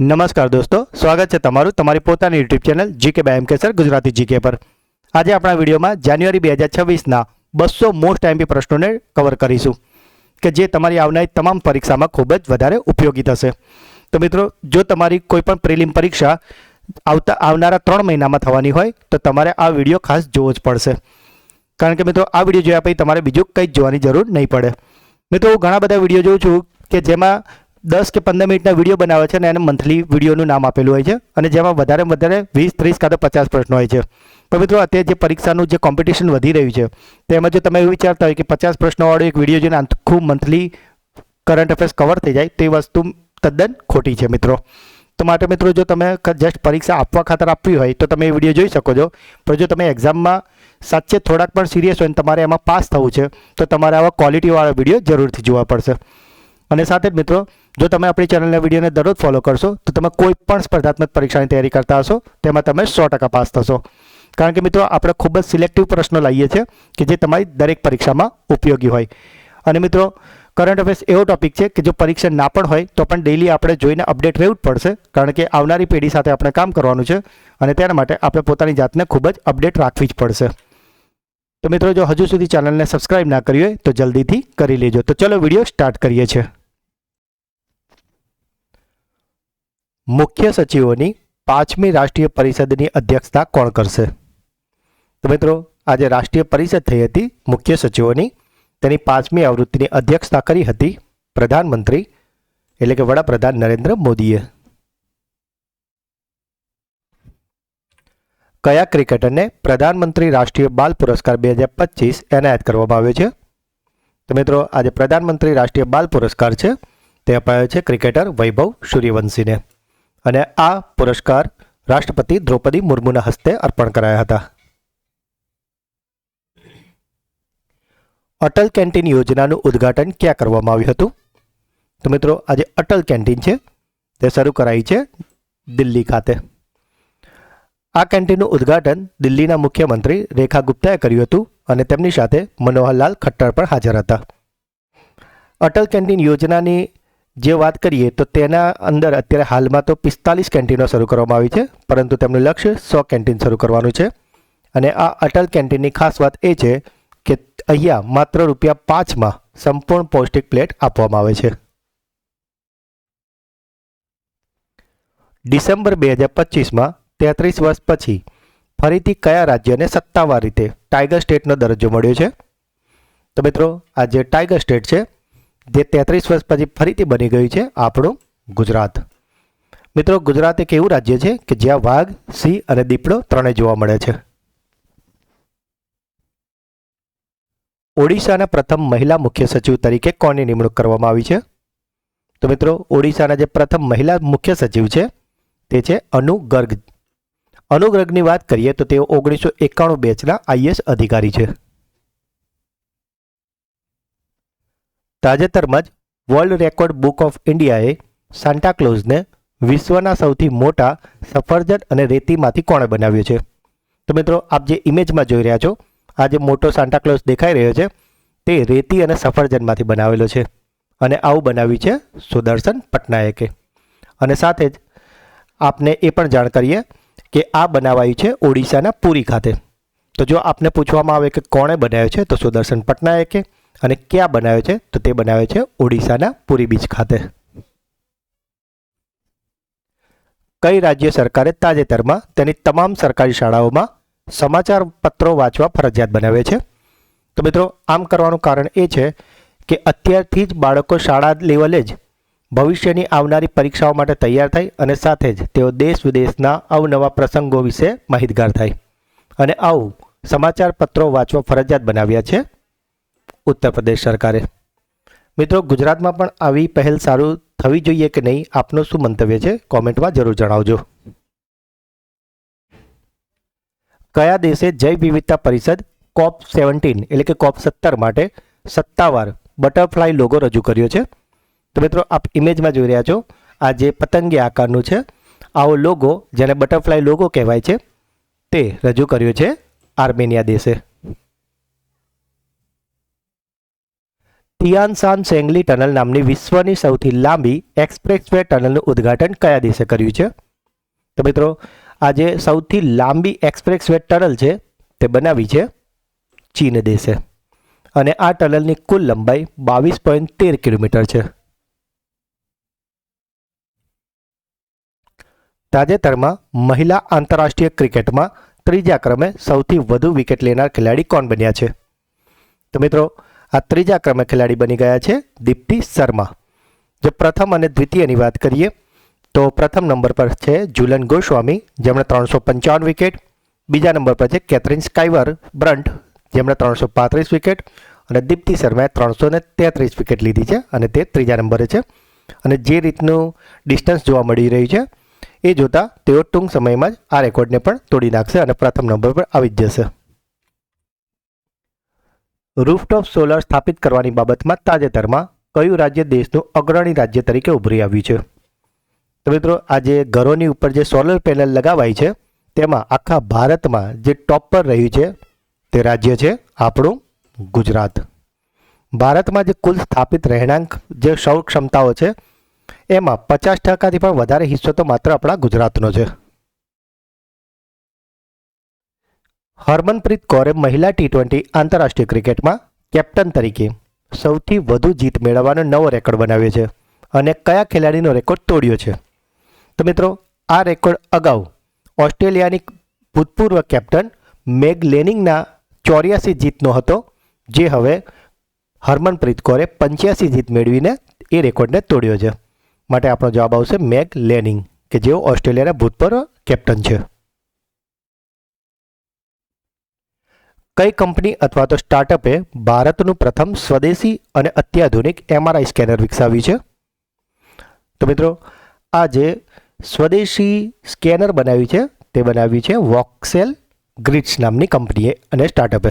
નમસ્કાર દોસ્તો, સ્વાગત છે તમારું તમારી પોતાની YouTube channel GK by M K sir Gujarati GK પર। આજે આપણા વિડીયોમાં જાન્યુઆરી 2026ના 200 મોસ્ટ આઈએમપી પ્રશ્નોને કવર કરીશું કે જે તમારી આવનારી તમામ પરીક્ષામાં ખૂબ જ વધારે ઉપયોગી થશે। તો મિત્રો, જો તમારી કોઈ પણ પ્રિલિમ પરીક્ષા આવનારા 3 મહિનામાં થવાની હોય તો તમારે આ વિડીયો ખાસ જોવો જ પડશે, કારણ કે મિત્રો આ વિડીયો જોયા પછી તમારે બીજું કંઈ જ જોવાની જરૂર નહીં પડે। મિત્રો, હું ઘણા બધા વિડીયો જોઉં છું કે જેમાં 10 કે 15 મિનિટના વિડીયો બનાવે છે અને એને મંથલી વિડીયોનું નામ આપેલું હોય છે અને જેમાં વધારે 20, 30 કાં તો 50 પ્રશ્નો હોય છે। તો મિત્રો, અત્યારે જે પરીક્ષાનું જે કોમ્પિટિશન વધી રહ્યું છે તેમાં જો તમે એવું વિચારતા હોય કે 50 પ્રશ્નોવાળો એક વિડીયો જોઈને આખું મંથલી કરંટ અફેર્સ કવર થઈ જાય તો એ વસ્તુ તદ્દન ખોટી છે મિત્રો। તો માટે મિત્રો, જો તમે જસ્ટ પરીક્ષા આપવા ખાતર આપવી હોય તો તમે એ વિડીયો જોઈ શકો છો, પણ જો તમે એક્ઝામમાં સાચે થોડાક પણ સિરિયસ હોય અને તમારે એમાં પાસ થવું છે તો તમારે આવા ક્વોલિટીવાળા વિડીયો જરૂરથી જોવા પડશે। અને સાથે જ મિત્રો, જો તમે આપણી ચેનલના વિડીયોને દરરોજ ફોલો કરશો તો તમે કોઈ પણ સ્પર્ધાત્મક પરીક્ષાની તૈયારી કરતા હશો તેમાં તમે 100% પાસ થશો, કારણ કે મિત્રો આપણે ખૂબ જ સિલેક્ટિવ પ્રશ્નો લાવીએ છીએ કે જે તમારી દરેક પરીક્ષામાં ઉપયોગી હોય। અને મિત્રો, કરંટ અફેર્સ એવો ટોપિક છે કે જો પરીક્ષા ના પણ હોય તો પણ ડેઇલી આપણે જોઈને અપડેટ રહેવું જ પડશે, કારણ કે આવનારી પેઢી સાથે આપણે કામ કરવાનું છે અને તેના માટે આપણે પોતાની જાતને ખૂબ જ અપડેટ રાખવી જ પડશે। તો મિત્રો, જો હજુ સુધી ચેનલને સબસ્ક્રાઇબ ના કરી હોય તો જલ્દીથી કરી લેજો। તો ચલો વિડીયો સ્ટાર્ટ કરીએ છીએ। મુખ્ય સચિવોની 5મી રાષ્ટ્રીય પરિષદની અધ્યક્ષતા કોણ કરશે? તો મિત્રો, આજે રાષ્ટ્રીય પરિષદ થઈ હતી મુખ્ય સચિવોની, તેની 5મી આવૃત્તિની અધ્યક્ષતા કરી હતી પ્રધાનમંત્રી એટલે કે વડાપ્રધાન નરેન્દ્ર મોદીએ। કયા ક્રિકેટરને પ્રધાનમંત્રી રાષ્ટ્રીય બાલ પુરસ્કાર 2025 એનાયત કરવામાં આવ્યો છે? તો મિત્રો, આજે પ્રધાનમંત્રી રાષ્ટ્રીય બાલ પુરસ્કાર છે તે અપાયો છે ક્રિકેટર વૈભવ સૂર્યવંશીને, અને આ પુરસ્કાર રાષ્ટ્રપતિ દ્રૌપદી મુર્મુના હસ્તે અર્પણ કરાયા હતા। અટલ કેન્ટીન યોજનાનું ઉદ્ઘાટન ક્યાં કરવામાં આવ્યું હતું? તો મિત્રો, આજે અટલ કેન્ટીન છે તે શરૂ કરાઈ છે દિલ્હી ખાતે। આ કેન્ટીનનું ઉદ્ઘાટન દિલ્હીના મુખ્યમંત્રી રેખા ગુપ્તાએ કર્યું હતું અને તેમની સાથે મનોહરલાલ ખટ્ટર પણ હાજર હતા। અટલ કેન્ટીન યોજનાની જે વાત કરીએ તો તેના અંદર અત્યારે હાલમાં તો 45 કેન્ટીનો શરૂ કરવામાં આવી છે, પરંતુ તેમનું લક્ષ્ય 100 કેન્ટીન શરૂ કરવાનું છે। અને આ અટલ કેન્ટીનની ખાસ વાત એ છે કે અહીંયા માત્ર ₹5માં સંપૂર્ણ પૌષ્ટિક પ્લેટ આપવામાં આવે છે। ડિસેમ્બર 2025માં 33 વર્ષ પછી ફરીથી કયા રાજ્યને સત્તાવાર રીતે ટાઈગર સ્ટેટનો દરજ્જો મળ્યો છે? તો મિત્રો, આ જે ટાઈગર સ્ટેટ છે જે 33 વર્ષ પછી ફરીથી બની ગયું છે આપણું ગુજરાત। મિત્રો, ગુજરાત એક એવું રાજ્ય છે કે જ્યાં વાઘ, સિંહ અને દીપડો ત્રણેય જોવા મળે છે। ઓડિશાના પ્રથમ મહિલા મુખ્ય સચિવ તરીકે કોની નિમણૂક કરવામાં આવી છે? તો મિત્રો, ઓડિશાના જે પ્રથમ મહિલા મુખ્ય સચિવ છે તે છે અનુ ગર્ગ। અનુ ગર્ગની વાત કરીએ તો તેઓ 1991 બેચના આઈએએસ અધિકારી છે। તાજેતરમાં જ વર્લ્ડ રેકોર્ડ બુક ઓફ ઇન્ડિયાએ સાન્ટાક્લોઝને વિશ્વના સૌથી મોટા સફરજન અને રેતીમાંથી કોણે બનાવ્યો છે? તો મિત્રો, આપ જે ઇમેજમાં જોઈ રહ્યા છો, આ જે મોટો સાન્ટાક્લોઝ દેખાઈ રહ્યો છે તે રેતી અને સફરજનમાંથી બનાવેલો છે અને આવું બનાવ્યું છે સુદર્શન પટનાયકે। અને સાથે જ આપને એ પણ જાણ કરીએ કે આ બનાવાયું છે ઓડિશાના પુરી ખાતે। તો જો આપને પૂછવામાં આવે કે કોણે બનાવ્યો છે તો સુદર્શન પટનાયકે, અને ક્યાં બનાવ્યો છે તો તે બનાવ્યો છે ઓડિશાના પુરી બીચ ખાતે। કઈ રાજ્ય સરકારે તાજેતરમાં તેની તમામ સરકારી શાળાઓમાં સમાચાર પત્રો વાંચવા ફરજિયાત બનાવે છે? તો મિત્રો, આમ કરવાનું કારણ એ છે કે અત્યારથી જ બાળકો શાળા લેવલે જ ભવિષ્યની આવનારી પરીક્ષાઓ માટે તૈયાર થાય અને સાથે જ તેઓ દેશ વિદેશના અવનવા પ્રસંગો વિશે માહિતગાર થાય, અને આવું સમાચાર પત્રો વાંચવા ફરજિયાત બનાવ્યા છે ઉત્તર પ્રદેશ સરકારે। મિત્રો, ગુજરાતમાં પણ આવી પહેલ સારું થવી જોઈએ કે નહીં, આપનું શું મંતવ્ય છે કોમેન્ટમાં જરૂર જણાવજો। કયા દેશે જૈવ વિવિધતા પરિષદ COP17 એટલે કે COP17 માટે સત્તાવાર બટરફ્લાય લોગો રજૂ કર્યો છે? તો મિત્રો, આપ ઇમેજમાં જોઈ રહ્યા છો, આ જે પતંગિયા આકારનું છે આવો લોગો, જેને બટરફ્લાય લોગો કહેવાય છે, તે રજૂ કર્યો છે આર્મેનિયા દેશે। તિયાનશાન સેંગલી ટનલ નામની વિશ્વની સૌથી લાંબી એક્સપ્રેસવે ટનલનું ઉદ્ઘાટન કયા દેશે કર્યું છે? તો મિત્રો આ જે સૌથી લાંબી એક્સપ્રેસવે ટનલ છે તે બનાવી છે ચીન દેશે અને આ ટનલની કુલ લંબાઈ 22.13 કિલોમીટર છે. તાજેતરમાં મહિલા આંતરરાષ્ટ્રીય ક્રિકેટમાં ત્રીજા ક્રમે સૌથી વધુ વિકેટ લેનાર ખેલાડી કોણ બન્યા છે? તો મિત્રો આ ત્રીજા ક્રમે ખેલાડી બની ગયા છે દીપ્તિ શર્મા. જો પ્રથમ અને દ્વિતીયની વાત કરીએ તો પ્રથમ નંબર પર છે ઝુલન ગોસ્વામી જેમણે 355 વિકેટ, બીજા નંબર પર છે કેથરીન સ્કાઈવર બ્રન્ટ જેમણે 335 વિકેટ અને દીપ્તિ શર્માએ 333 વિકેટ લીધી છે અને તે ત્રીજા નંબરે છે. અને જે રીતનું ડિસ્ટન્સ જોવા મળી રહ્યું છે એ જોતાં તેઓ ટૂંક સમયમાં જ આ રેકોર્ડને પણ તોડી નાખશે અને પ્રથમ નંબર પર આવી જ જશે. રૂફટોપ સોલર સ્થાપિત કરવાની બાબતમાં તાજેતરમાં કયું રાજ્ય દેશનું અગ્રણી રાજ્ય તરીકે ઉભરી આવ્યું છે? તો મિત્રો આ જે ઘરોની ઉપર જે સોલર પેનલ લગાવાય છે તેમાં આખા ભારતમાં જે ટોપ પર રહ્યું છે તે રાજ્ય છે આપણું ગુજરાત. ભારતમાં જે કુલ સ્થાપિત રહેણાંક જે સૌર ક્ષમતાઓ છે એમાં 50%થી પણ વધારે હિસ્સો તો માત્ર આપણા ગુજરાતનો છે. હરમનપ્રીત કૌરે મહિલા T20 આંતરરાષ્ટ્રીય ક્રિકેટમાં કેપ્ટન તરીકે સૌથી વધુ જીત મેળવવાનો નવો રેકોર્ડ બનાવ્યો છે અને કયા ખેલાડીનો રેકોર્ડ તોડ્યો છે? તો મિત્રો આ રેકોર્ડ અગાઉ ઓસ્ટ્રેલિયાની ભૂતપૂર્વ કેપ્ટન મેગ લેનિંગના 84 જીતનો હતો, જે હવે હરમનપ્રીત કૌરે 85 જીત મેળવીને એ રેકોર્ડને તોડ્યો છે. માટે આપણો જવાબ આવશે મેગ લેનિંગ કે જેઓ ઓસ્ટ્રેલિયાના ભૂતપૂર્વ કેપ્ટન છે. કઈ કંપની અથવા તો સ્ટાર્ટઅપે ભારતનું પ્રથમ સ્વદેશી અને અત્યાધુનિક MRI સ્કેનર વિકસાવ્યું છે? તો મિત્રો આ જે સ્વદેશી સ્કેનર બનાવ્યું છે તે બનાવ્યું છે વોક્સેલ ગ્રિડ્સ નામની કંપનીએ અને સ્ટાર્ટઅપે.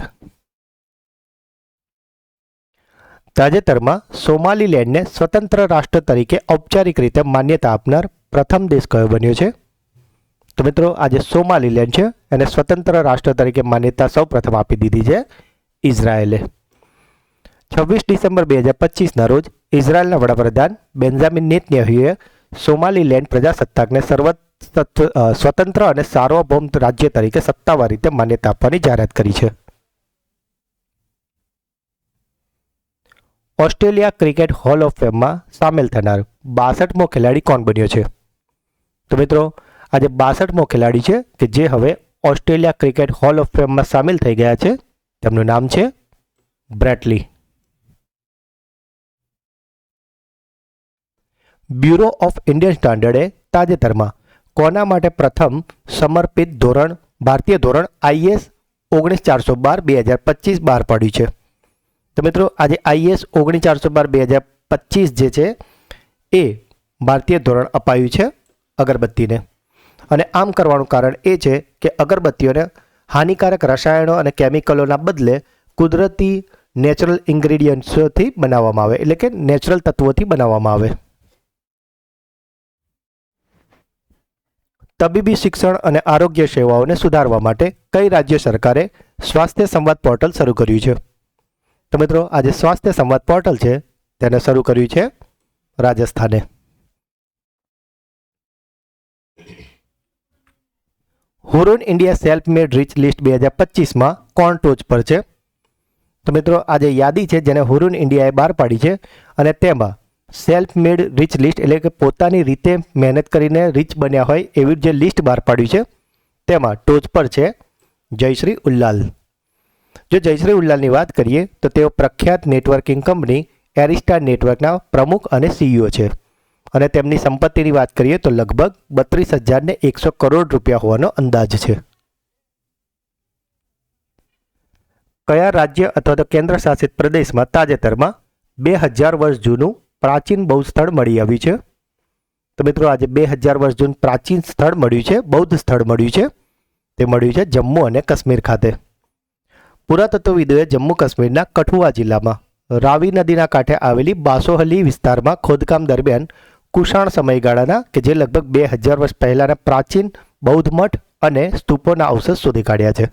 તાજેતરમાં સોમાલીલેન્ડને સ્વતંત્ર રાષ્ટ્ર તરીકે ઔપચારિક રીતે માન્યતા આપનાર પ્રથમ દેશ કયો બન્યો છે? તો મિત્રો આજે સોમાલીલેન્ડ છે અને સ્વતંત્ર રાષ્ટ્ર તરીકે માન્યતા સૌ પ્રથમ આપી દીધી છે ઇઝરાયેલે. 26 ડિસેમ્બર 2025ના રોજ ઇઝરાયેલના વડાપ્રધાન બેન્જામિન નેતન્યાહુએ સોમાલીલેન્ડ પ્રજાસત્તાકને સ્વતંત્ર અને સાર્વભૌમ રાજ્ય તરીકે સત્તાવાર રીતે માન્યતા આપવાની જાહેરાત કરી છે. ઓસ્ટ્રેલિયા ક્રિકેટ હોલ ઓફ ફેમમાં સામેલ થનાર 62મો ખેલાડી કોણ બન્યો છે? તો મિત્રો આજે 62મો ખેલાડી છે કે જે હવે ઓસ્ટ્રેલિયા ક્રિકેટ હોલ ઓફ ફેમમાં સામેલ થઈ ગયા છે. તેમનું નામ છે બ્રેટલી. બ્યુરો ઓફ ઇન્ડિયન સ્ટાન્ડર્ડે તાજેતરમાં કોના માટે પ્રથમ સમર્પિત ધોરણ ભારતીય ધોરણ IS 19412-2025 બહાર પાડ્યું છે? તો મિત્રો આજે IS 19412-2025 જે છે એ ભારતીય ધોરણ અપાયું છે અગરબત્તીને. અને આમ કરવાનું કારણ એ છે કે અગરબત્તીઓને હાનિકારક રસાયણો અને કેમિકલોના બદલે કુદરતી નેચરલ ઇન્ગ્રેડિયન્ટ્સથી બનાવવામાં આવે, એટલે કે નેચરલ તત્વોથી બનાવવામાં આવે. તબીબી શિક્ષણ અને આરોગ્ય સેવાઓને સુધારવા માટે કઈ રાજ્ય સરકારે સ્વાસ્થ્ય સંવાદ પોર્ટલ શરૂ કર્યું છે? તો મિત્રો આજે સ્વાસ્થ્ય સંવાદ પોર્ટલ છે તેને શરૂ કર્યું છે રાજસ્થાને. Hurun India self made rich list 2025માં કોણ ટોચ પર છે? તો મિત્રો આજે યાદી છે જેને હુરુન ઇન્ડિયાએ બહાર પાડી છે અને તેમાં સેલ્ફ મેડ રિચ લિસ્ટ એટલે કે પોતાની રીતે મહેનત કરીને રિચ બન્યા હોય એવી જે લિસ્ટ બહાર પાડ્યું છે તેમાં ટોચ પર છે જયશ્રી ઉલ્લાલ. જો જયશ્રી ઉલ્લાલની વાત કરીએ તો તેઓ પ્રખ્યાત નેટવર્કિંગ કંપની એરિસ્ટા નેટવર્કના પ્રમુખ અને CEO છે અને તેમની સંપત્તિની વાત કરીએ તો લગભગ 32,100 કરોડ રૂપિયા હોવાનો અંદાજ છે. કયા રાજ્ય અથવા તો કેન્દ્ર શાસિત પ્રદેશમાં તાજેતરમાં 2000 વર્ષ જૂનું પ્રાચીન બૌદ્ધ સ્થળ મળી આવ્યું છે? તો મિત્રો આજે 2000 વર્ષ જૂનું પ્રાચીન સ્થળ મળ્યું છે, બૌદ્ધ સ્થળ મળ્યું છે. તે મળ્યું છે જમ્મુ અને કાશ્મીર ખાતે. પુરાતત્વવિદોએ જમ્મુ કાશ્મીરના કઠુઆ જિલ્લામાં રાવી નદીના કાંઠે આવેલી બાસોહલી વિસ્તારમાં ખોદકામ દરમિયાન કુષાણ સમયગાળાના કે જે લગભગ 2000 વર્ષ પહેલાના પ્રાચીન બૌદ્ધ મઠ અને સ્તૂપોના અવશેષ શોધી કાઢ્યા છે.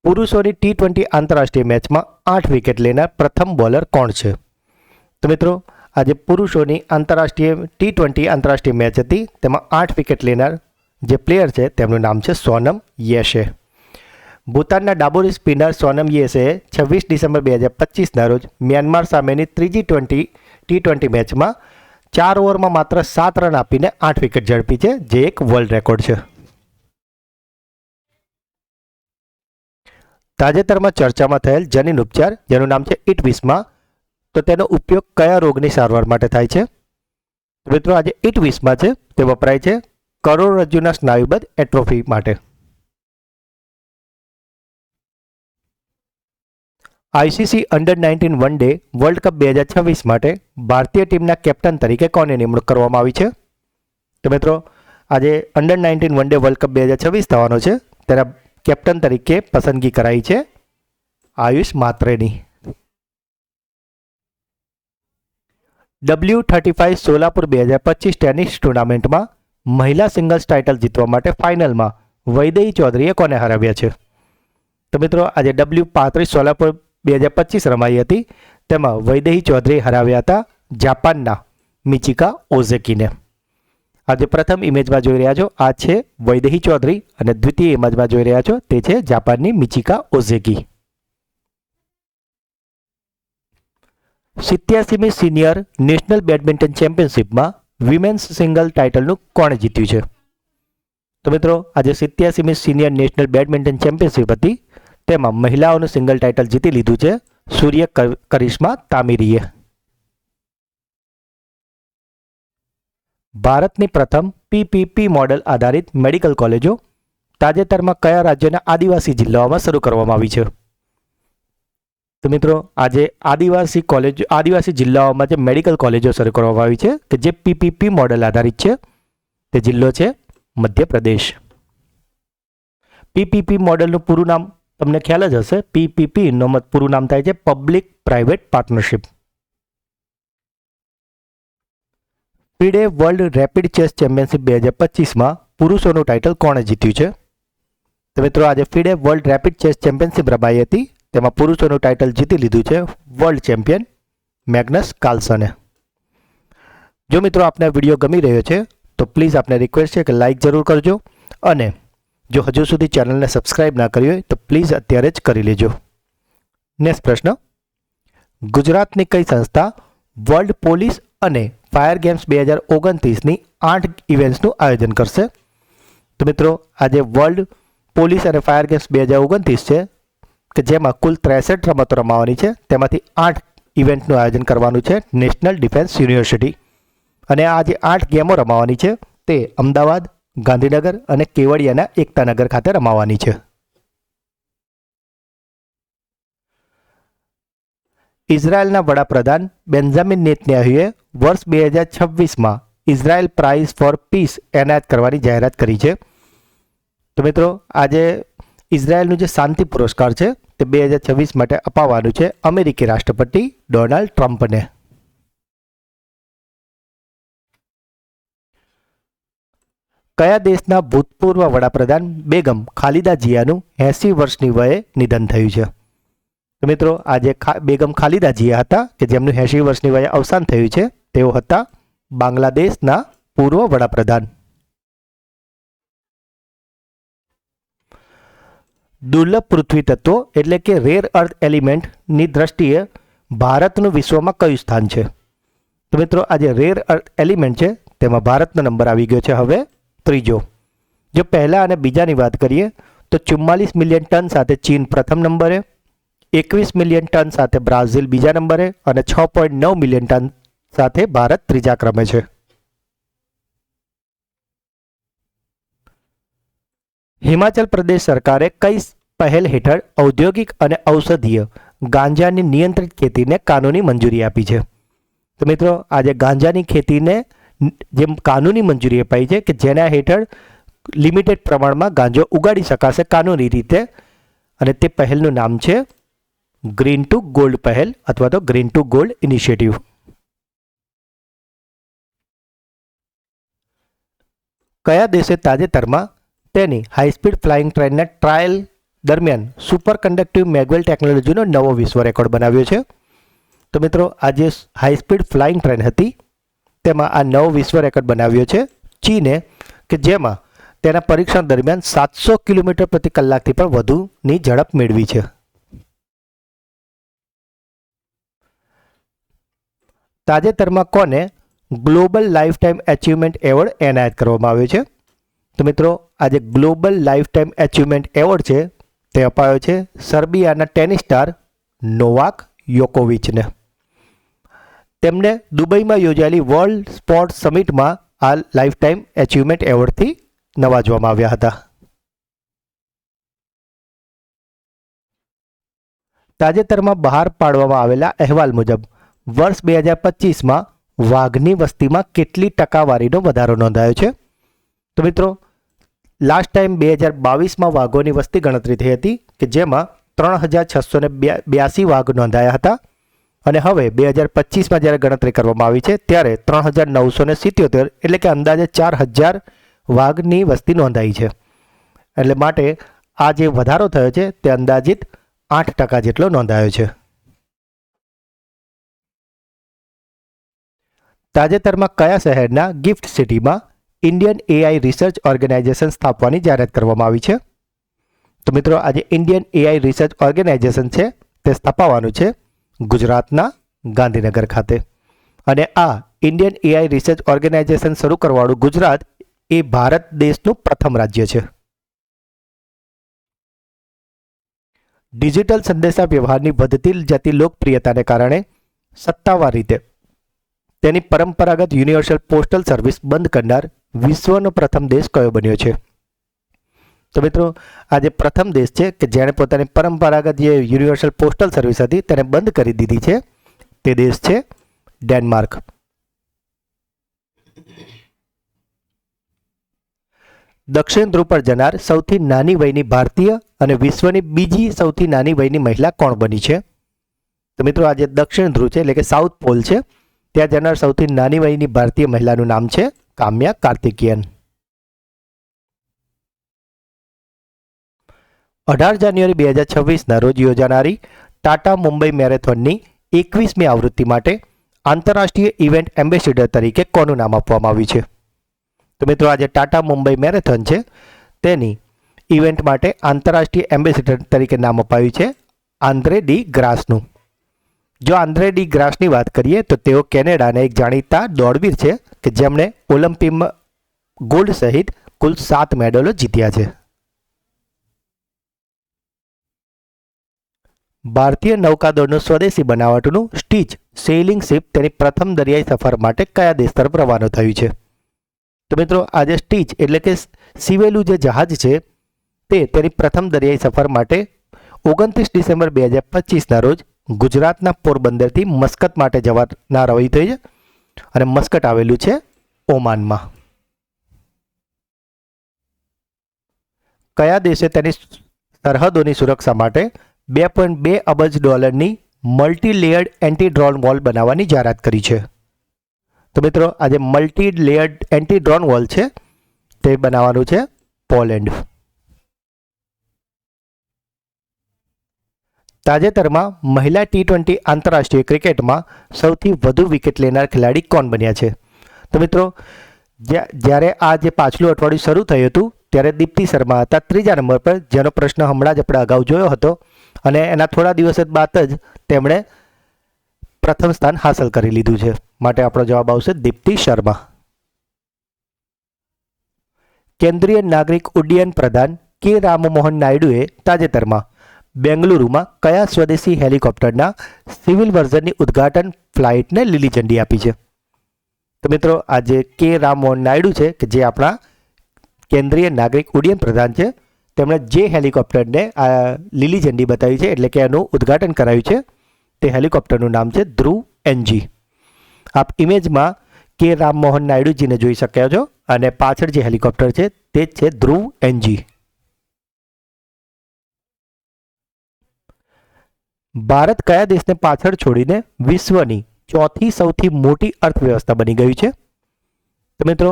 પુરુષોની T20 આંતરરાષ્ટ્રીય મેચમાં 8 વિકેટ લેનાર પ્રથમ બોલર કોણ છે? તો મિત્રો આજે પુરુષોની આંતરરાષ્ટ્રીય T20 આંતરરાષ્ટ્રીય મેચ હતી, તેમાં 8 વિકેટ લેનાર જે પ્લેયર છે તેમનું નામ છે સોનમ યેસે. ભૂતાનના ડાબોરી સ્પિનર સોનમ યેસેએ 26 ડિસેમ્બર 2025ના રોજ મ્યાનમાર સામેની ત્રીજી T20 મેચમાં 4 ઓવરમાં માત્ર 7 રન આપીને 8 વિકેટ ઝડપી છે, જે એક વર્લ્ડ રેકોર્ડ છે. તાજેતરમાં ચર્ચામાં થયેલ જનીન ઉપચાર જેનું નામ છે ઇટવિસ્મા, તો તેનો ઉપયોગ કયા રોગની સારવાર માટે થાય છે? મિત્રો આજે ઇટવિસ્મા છે તે વપરાય છે કરોડરજ્જુના સ્નાયુબદ્ધ એટ્રોફી માટે. ICC under nineteen one day world cup 2026 માટે ભારતીય ટીમના કેપ્ટન તરીકે કોની નિમણૂક કરવામાં આવી છે? તો મિત્રો આજે અંડર-19 વન ડે વર્લ્ડ કપ 2026 થવાનો છે, તેના કેપ્ટન તરીકે પસંદગી કરાઈ છે આયુષ માત્રેની. W35 સોલાપુર 2025 ટેનિસ ટુર્નામેન્ટમાં મહિલા સિંગલ્સ ટાઇટલ જીતવા માટે ફાઇનલમાં વૈદેહી ચૌધરીએ કોને હરાવ્યા છે? તો મિત્રો આજે W35 સોલાપુર 2025 રમાઈ હતી, તેમાં વૈદેહી ચૌધરી હરાવ્યા હતા જાપાનના મિચિકા ઓઝેકીને. આજે પ્રથમ ઇમેજમાં જોઈ રહ્યા છો આ છે વૈદેહી ચૌધરી અને દ્વિતીય ઇમેજમાં જોઈ રહ્યા છો તે છે જાપાનની મિચિકા ઓઝેકી. 87મી સિનિયર નેશનલ બેડમિન્ટન ચેમ્પિયનશિપમાં વિમેન્સ સિંગલ ટાઇટલનું કોણે જીત્યું છે? તો મિત્રો આજે 87મી સિનિયર નેશનલ બેડમિન્ટન ચેમ્પિયનશિપ હતી, તેમાં મહિલાઓનું સિંગલ ટાઇટલ જીતી લીધું છે સૂર્ય કરિશ્મા તામીરીએ. ભારતની પ્રથમ PPP મોડેલ આધારિત મેડિકલ કોલેજો તાજેતરમાં કયા રાજ્યના આદિવાસી જિલ્લાઓમાં શરૂ કરવામાં આવી છે? તો મિત્રો આજે આદિવાસી જિલ્લાઓમાં જે મેડિકલ કોલેજો શરૂ કરવામાં આવી છે કે જે PPP મોડેલ આધારિત છે, તે જિલ્લો છે મધ્યપ્રદેશ. PPP મોડેલનું પૂરું નામ તમને ખ્યાલ જ હશે. PPP નું પૂરું નામ થાય છે public private partnership. FIDE world rapid chess championship 2025માં પુરુષોનું ટાઇટલ કોણે જીત્યું છે? તો મિત્રો આજે FIDE world rapid chess championship રમાઈ હતી, તેમાં પુરુષોનું ટાઇટલ જીતી લીધું છે વર્લ્ડ ચેમ્પિયન મેગ્નસ કાર્લસને. જો મિત્રો આપને વિડીયો ગમી રહ્યો છે તો પ્લીઝ આપને રિક્વેસ્ટ છે કે લાઇક જરૂર કરજો, અને જો હજુ સુધી ચેનલને સબસ્ક્રાઇબ ના કરી હોય તો પ્લીઝ અત્યારે જ કરી લેજો. નેક્સ્ટ પ્રશ્ન, ગુજરાતની કઈ સંસ્થા વર્લ્ડ પોલીસ અને ફાયર ગેમ્સ 2029ની 8 ઇવેન્ટ્સનું આયોજન કરશે? તો મિત્રો આજે વર્લ્ડ પોલીસ અને ફાયર ગેમ્સ 2029 છે કે જેમાં કુલ 63 રમતો રમાવાની છે, તેમાંથી 8 ઇવેન્ટનું આયોજન કરવાનું છે નેશનલ ડિફેન્સ યુનિવર્સિટી. અને આ જે 8 ગેમો રમાવાની છે તે અમદાવાદ, ગાંધીનગર અને કેવડિયાના એકતાનગર ખાતે રમાવાની છે. ઇઝરાયલના વડાપ્રધાન બેન્જામિન નેતન્યાહુએ વર્ષ 2026માં ઇઝરાયલ પ્રાઇઝ ફોર પીસ એનાયત કરવાની જાહેરાત કરી છે. તો મિત્રો આજે ઇઝરાયલનું જે શાંતિ પુરસ્કાર છે તે 2026 માટે અપાવવાનું છે અમેરિકી રાષ્ટ્રપતિ ડોનાલ્ડ ટ્રમ્પને. કયા દેશના ભૂતપૂર્વ વડાપ્રધાન બેગમ ખાલિદા જિયાનું 80 વર્ષની વયે નિધન થયું છે? તો મિત્રો આજે બેગમ ખાલિદા જિયા હતા કે જેમનું 80 વર્ષની વયે અવસાન થયું છે. તેઓ હતા બાંગ્લાદેશના પૂર્વ વડાપ્રધાન. દુર્લભ પૃથ્વી તત્વો એટલે કે રેર અર્થ એલિમેન્ટની દ્રષ્ટિએ ભારતનું વિશ્વમાં કયું સ્થાન છે? તો મિત્રો આજે રેર અર્થ એલિમેન્ટ છે તેમાં ભારતનો નંબર આવી ગયો છે હવે ત્રીજો. જો પહેલા અને બીજાની વાત કરીએ તો 44 મિલિયન ટન સાથે ચીન પ્રથમ નંબરે, 21 મિલિયન ટન સાથે બ્રાઝિલ બીજા નંબરે અને 6.9 મિલિયન ટન સાથે ભારત ત્રીજા ક્રમે છે. હિમાચલ પ્રદેશ સરકારે કઈ પહેલ હેઠળ ઔદ્યોગિક અને ઔષધીય ગાંજાની નિયંત્રિત ખેતીને કાનૂની મંજૂરી આપી છે? તો મિત્રો આજે ગાંજાની ખેતીને જેમ કાનૂની મંજૂરી અપાઈ છે કે જેના હેઠળ લિમિટેડ પ્રમાણમાં ગાંજો ઉગાડી શકાશે કાનૂની રીતે, અને તે પહેલનું નામ છે ગ્રીન ટુ ગોલ્ડ પહેલ અથવા તો ગ્રીન ટુ ગોલ્ડ ઇનિશિયેટિવ. કયા દેશે તાજેતરમાં તેની હાઈસ્પીડ ફ્લાઇંગ ટ્રેનના ટ્રાયલ દરમિયાન સુપર કન્ડક્ટિવ મેગવેલ ટેકનોલોજીનો નવો વિશ્વ રેકોર્ડ બનાવ્યો છે? તો મિત્રો આ જે હાઈ સ્પીડ ફ્લાઇંગ ટ્રેન હતી તેમાં આ નવો વિશ્વ રેકોર્ડ બનાવ્યો છે ચીને, કે જેમાં તેના પરીક્ષણ દરમિયાન 700 કિલોમીટર પ્રતિ કલાકથી પણ વધુની ઝડપ મેળવી છે. તાજેતરમાં કોને global life time achievement award એનાયત કરવામાં આવ્યો છે? તો મિત્રો આજે global life time achievement award છે તે અપાયો છે સર્બિયાના ટેનિસ સ્ટાર નોવાક યોકોવિચને. તેમને દુબઈમાં યોજાયેલી વર્લ્ડ સ્પોર્ટ્સ સમિટમાં આ લાઈફ ટાઈમ એચિવમેન્ટ એવોર્ડથી નવાજવામાં આવ્યા હતા. તાજેતરમાં બહાર પાડવામાં આવેલા અહેવાલ મુજબ વર્ષ 2025માં વાઘની વસ્તીમાં કેટલી ટકાવારીનો વધારો નોંધાયો છે? તો મિત્રો લાસ્ટ ટાઈમ 2022માં વાઘોની વસ્તી ગણતરી થઈ હતી કે જેમાં 3682 વાઘ નોંધાયા હતા અને હવે 2025માં જ્યારે ગણતરી કરવામાં આવી છે ત્યારે 3977 એટલે કે અંદાજે 4000 વાઘની વસ્તી નોંધાઈ છે. એટલે માટે આ જે વધારો થયો છે તે અંદાજિત 8% જેટલો નોંધાયો છે. તાજેતરમાં કયા શહેરના ગિફ્ટ સિટીમાં ઇન્ડિયન એઆઈ રિસર્ચ ઓર્ગેનાઇઝેશન સ્થાપવાની જાહેરાત કરવામાં આવી છે? તો મિત્રો આજે ઇન્ડિયન એઆઈ રિસર્ચ ઓર્ગેનાઇઝેશન છે તે સ્થાપવાનું છે ગુજરાતના ગાંધીનગર ખાતે. અને આ ઇન્ડિયન એઆઈ રિસર્ચ ઓર્ગેનાઇઝેશન શરૂ કરવાવાળું ગુજરાત એ ભારત દેશનું પ્રથમ રાજ્ય છે. ડિજિટલ સંદેશા વ્યવહારની વધતી જતી લોકપ્રિયતાને કારણે સત્તાવાર રીતે તેની પરંપરાગત યુનિવર્સલ પોસ્ટલ સર્વિસ બંધ કરનાર વિશ્વનો પ્રથમ દેશ કયો બન્યો છે? તો મિત્રો આજે પ્રથમ દેશ છે કે જેણે પોતાની પરંપરાગત જે યુનિવર્સલ પોસ્ટલ સર્વિસ હતી તેને બંધ કરી દીધી છે તે દેશ છે ડેનમાર્ક. દક્ષિણ ધ્રુવ પર જનાર સૌથી નાની વયની ભારતીય અને વિશ્વની બીજી સૌથી નાની વયની મહિલા કોણ બની છે? તો મિત્રો આજે દક્ષિણ ધ્રુવ છે એટલે કે સાઉથ પોલ છે ત્યાં જનાર સૌથી નાની વયની ભારતીય મહિલાનું નામ છે કામ્યા કાર્તિકેયન. 18 જાન્યુઆરી 2026ના રોજ યોજાનારી ટાટા મુંબઈ મેરેથોનની 21મી આવૃત્તિ માટે આંતરરાષ્ટ્રીય ઇવેન્ટ એમ્બેસેડર તરીકે કોનું નામ આપવામાં આવ્યું છે? તો મિત્રો આજે ટાટા મુંબઈ મેરેથોન છે તેની ઇવેન્ટ માટે આંતરરાષ્ટ્રીય એમ્બેસેડર તરીકે નામ અપાયું છે આંદ્રે ડી ગ્રાસનું. જો આંદ્રે ડી ગ્રાસની વાત કરીએ તો તેઓ કેનેડાના એક જાણીતા દોડવીર છે કે જેમણે ઓલિમ્પિકમાં ગોલ્ડ સહિત કુલ 7 મેડલો જીત્યા છે. ભારતીય નૌકાદળનું સ્વદેશી બનાવટનું સ્ટીચ સેઇલિંગ શિપ તેની પ્રથમ દરિયાઈ સફર માટે કયા દેશ તરફ રવાના થયું છે? તો મિત્રો આજે સ્ટીચ એટલે કે સીવેલું જે જહાજ છે તે તેની પ્રથમ દરિયાઈ સફર માટે 29 ડિસેમ્બર 2025ના રોજ ગુજરાતના પોરબંદરથી મસ્કત માટે જવાના રવાઈ થઈ છે અને મસ્કટ આવેલું છે ઓમાનમાં. કયા દેશે તેની સરહદોની સુરક્ષા માટે $2.2 અબજ multi layered anti drone wall બનાવવાની જાહેરાત કરી છે? તો મિત્રો આજે multi layered anti drone wall છે તે બનાવવાનું છે પોલેન્ડ. તાજેતરમાં મહિલા T20 આંતરરાષ્ટ્રીય ક્રિકેટમાં સૌથી વધુ વિકેટ લેનાર ખેલાડી કોણ બન્યા છે? તો મિત્રો જ્યારે આ જે પાછલું અઠવાડિયું શરૂ થયું હતું ત્યારે દીપ્તિ શર્મા હતા 3જા નંબર પર, જેનો પ્રશ્ન હમણાં જ આપણે અગાઉ જોયો હતો અને એના થોડા દિવસ બાદ જ તેમણે પ્રથમ સ્થાન હાંસલ કરી લીધું છે. માટે આપણો જવાબ આવશે દીપ્તિ શર્મા. કેન્દ્રીય નાગરિક ઉડ્ડયન પ્રધાન કે રામમોહન નાયડુએ તાજેતરમાં બેંગલુરુમાં કયા સ્વદેશી હેલિકોપ્ટરના સિવિલ વર્ઝનની ઉદ્ઘાટન ફ્લાઇટને લીલી ઝંડી આપી છે? તો મિત્રો આજે કે રામમોહન નાયડુ છે કે જે આપણા કેન્દ્રીય નાગરિક ઉડ્ડયન પ્રધાન છે તેમણે જે હેલિકોપ્ટરને લીલી ઝંડી બતાવી છે એટલે કે એનું ઉદ્ઘાટન કરાયું છે તે હેલિકોપ્ટરનું નામ છે ધ્રુવ એનજી. આપ ઇમેજમાં કે રામમોહન નાયડુજીને જોઈ શક્યા છો અને પાછળ જે હેલિકોપ્ટર છે તે જ છે ધ્રુવ એનજી. ભારત કયા દેશને પાછળ છોડીને વિશ્વની ચોથી સૌથી મોટી અર્થવ્યવસ્થા બની ગયું છે? તો મિત્રો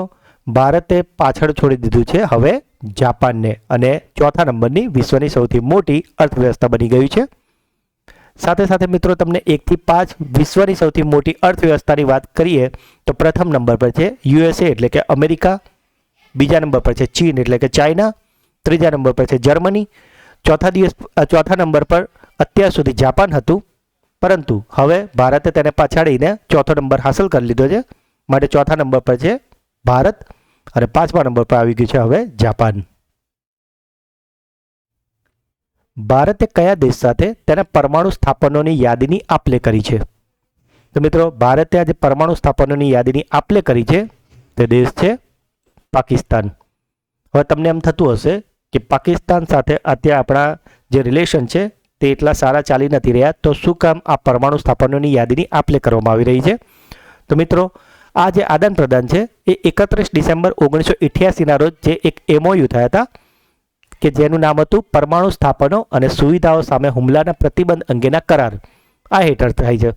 ભારતે પાછળ છોડી દીધું છે હવે જાપાનને અને ચોથા નંબરની વિશ્વની સૌથી મોટી અર્થવ્યવસ્થા બની ગયું છે. સાથે સાથે મિત્રો તમને 1 થી 5 વિશ્વની સૌથી મોટી અર્થવ્યવસ્થાની વાત કરીએ તો પ્રથમ નંબર પર છે યુએસએ એટલે કે અમેરિકા, બીજા નંબર પર છે ચીન એટલે કે ચાઇના, ત્રીજા નંબર પર છે જર્મની, ચોથા નંબર પર અત્યાર સુધી જાપાન હતું, પરંતુ હવે ભારતે તેને પછાડીને ચોથો નંબર હાંસલ કરી લીધો છે. માટે ચોથા નંબર પર છે ભારત અને પાંચમા નંબર પર આવી ગયું છે હવે જાપાન. ભારતે કયા દેશ સાથે તેના પરમાણુ સ્થાપનોની યાદીની આપ-લે કરી છે? તો મિત્રો ભારતે આજે પરમાણુ સ્થાપનોની યાદીની આપ-લે કરી છે તે દેશ છે પાકિસ્તાન. હવે તમને એમ થતું હશે કે પાકિસ્તાન સાથે અત્યારે આપણા જે રિલેશન છે તે એટલા સારા ચાલી નથી રહ્યા, તો શું કામ આ પરમાણુ સ્થાપનોની યાદીની આપ-લે કરવામાં આવી રહી છે? તો મિત્રો આ જે આદાન પ્રદાન છે એ 31 ડિસેમ્બર 1988ના રોજ જે એક MOU થયા હતા કે જેનું નામ હતું પરમાણુ સ્થાપનો અને સુવિધાઓ સામે હુમલાના પ્રતિબંધ અંગેના કરાર, આ હેઠળ થાય છે.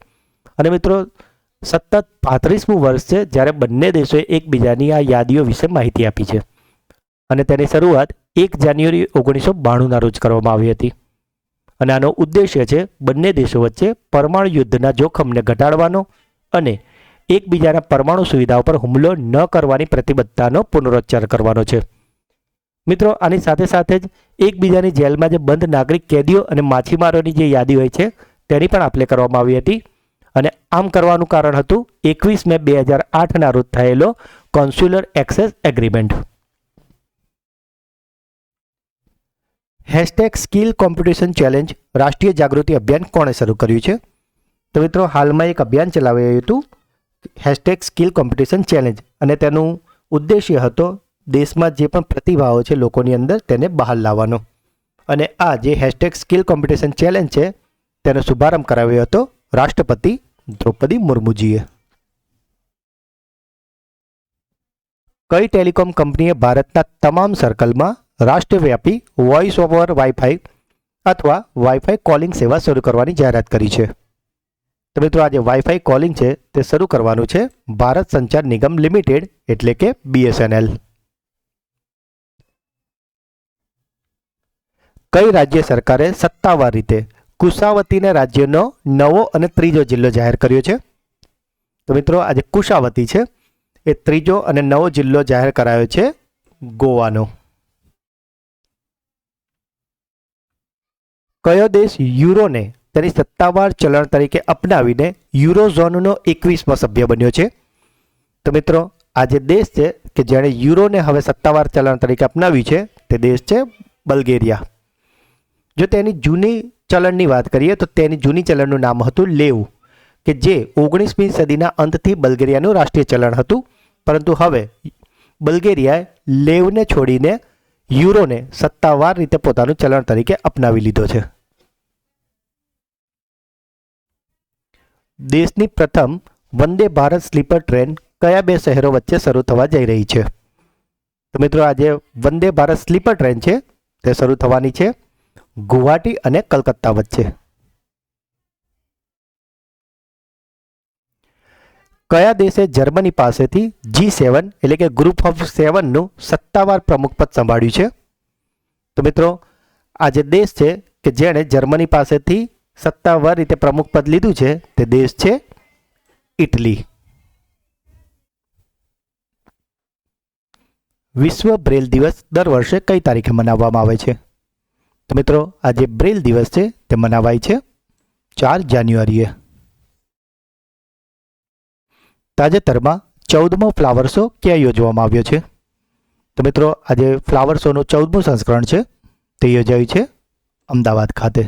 અને મિત્રો સતત 35મું વર્ષ છે જ્યારે બંને દેશોએ એકબીજાની આ યાદીઓ વિશે માહિતી આપી છે અને તેની શરૂઆત 1 જાન્યુઆરી 1992ના રોજ કરવામાં આવી હતી. અને આનો ઉદ્દેશ્ય છે બંને દેશો વચ્ચે પરમાણુ યુદ્ધના જોખમને ઘટાડવાનો અને એકબીજાના પરમાણુ સુવિધાઓ પર હુમલો ન કરવાની પ્રતિબદ્ધતાનો પુનરોચ્ચાર કરવાનો છે. મિત્રો આની સાથે સાથે જ એકબીજાની જેલમાં જે બંધ નાગરિક કેદીઓ અને માછીમારોની જે યાદી હોય છે તેની પણ આપ-લે કરવામાં આવી હતી. અને આમ કરવાનું કારણ હતું 21 મે 2008ના રોજ થયેલો consular access agreement. #Skill competition challenge રાષ્ટ્રીય જાગૃતિ અભિયાન કોણે શરૂ કર્યું છે? તો મિત્રો હાલમાં એક અભિયાન ચલાવાયું હતું #સ્કિલ કોમ્પિટિશન ચેલેન્જ, અને તેનું ઉદ્દેશ્ય હતો દેશમાં જે પણ પ્રતિભાઓ છે લોકોની અંદર તેને બહાર લાવવાનો. અને આ જે #સ્કિલ કોમ્પિટિશન ચેલેન્જ છે તેનો શુભારંભ કરાવ્યો હતો રાષ્ટ્રપતિ દ્રૌપદી મુર્મુજીએ. કઈ ટેલિકોમ કંપનીએ ભારતના તમામ સર્કલમાં રાષ્ટ્રવ્યાપી વોઇસ ઓવર વાઈફાઈ અથવા વાઈફાઈ કોલિંગ સેવા શરૂ કરવાની જાહેરાત કરી છે? તો મિત્રો આ જે વાઈફાઈ કોલિંગ છે તે શરૂ કરવાનું છે ભારત સંચાર નિગમ લિમિટેડ એટલે કે BSNL. કઈ રાજ્ય સરકારે સત્તાવાર રીતે કુશાવતીને રાજ્યનો નવો અને ત્રીજો જિલ્લો જાહેર કર્યો છે? તો મિત્રો આજે કુશાવતી છે એ ત્રીજો અને નવો જિલ્લો જાહેર કરાયો છે ગોવાનો. કયો દેશ યુરોને તેની સત્તાવાર ચલણ તરીકે અપનાવીને યુરોઝોનનો 21મો સભ્ય બન્યો છે? તો મિત્રો આ જે દેશ છે કે જેણે યુરોને હવે સત્તાવાર ચલણ તરીકે અપનાવ્યું છે તે દેશ છે બલ્ગેરિયા. જો તેની જૂની ચલણની વાત કરીએ તો તેની જૂની ચલણનું નામ હતું લેવ, કે જે 19મી સદીના અંતથી બલ્ગેરિયાનું રાષ્ટ્રીય ચલણ હતું, પરંતુ હવે બલ્ગેરિયાએ લેવને છોડીને યુરોને સત્તાવાર રીતે પોતાનું ચલણ તરીકે અપનાવી લીધો છે. દેશની પ્રથમ વંદે ભારત સ્લીપર ટ્રેન કયા બે શહેરો વચ્ચે શરૂ થવા જઈ રહી છે? તો મિત્રો આજે વંદે ભારત સ્લીપર ટ્રેન છે તે શરૂ થવાની છે ગુવાહાટી અને કલકત્તા વચ્ચે. કયા દેશે જર્મની પાસેથી G7 એટલે કે ગ્રુપ ઓફ 7નું સત્તાવાર પ્રમુખ પદ સંભાળ્યું છે? તો મિત્રો આ જે દેશ છે કે જેણે જર્મની પાસેથી સત્તાવાર રીતે પ્રમુખ પદ લીધું છે તે દેશ છે ઇટલી. વિશ્વ બ્રેલ દિવસ દર વર્ષે કઈ તારીખે મનાવવામાં આવે છે? તો મિત્રો આ જે બ્રેલ દિવસ છે તે મનાવાય છે 4 જાન્યુઆરીએ. તાજેતરમાં 14મો ફ્લાવર શો ક્યાં યોજવામાં આવ્યો છે? તો મિત્રો આજે ફ્લાવર શોનું 14મું સંસ્કરણ છે તે યોજાયું છે અમદાવાદ ખાતે.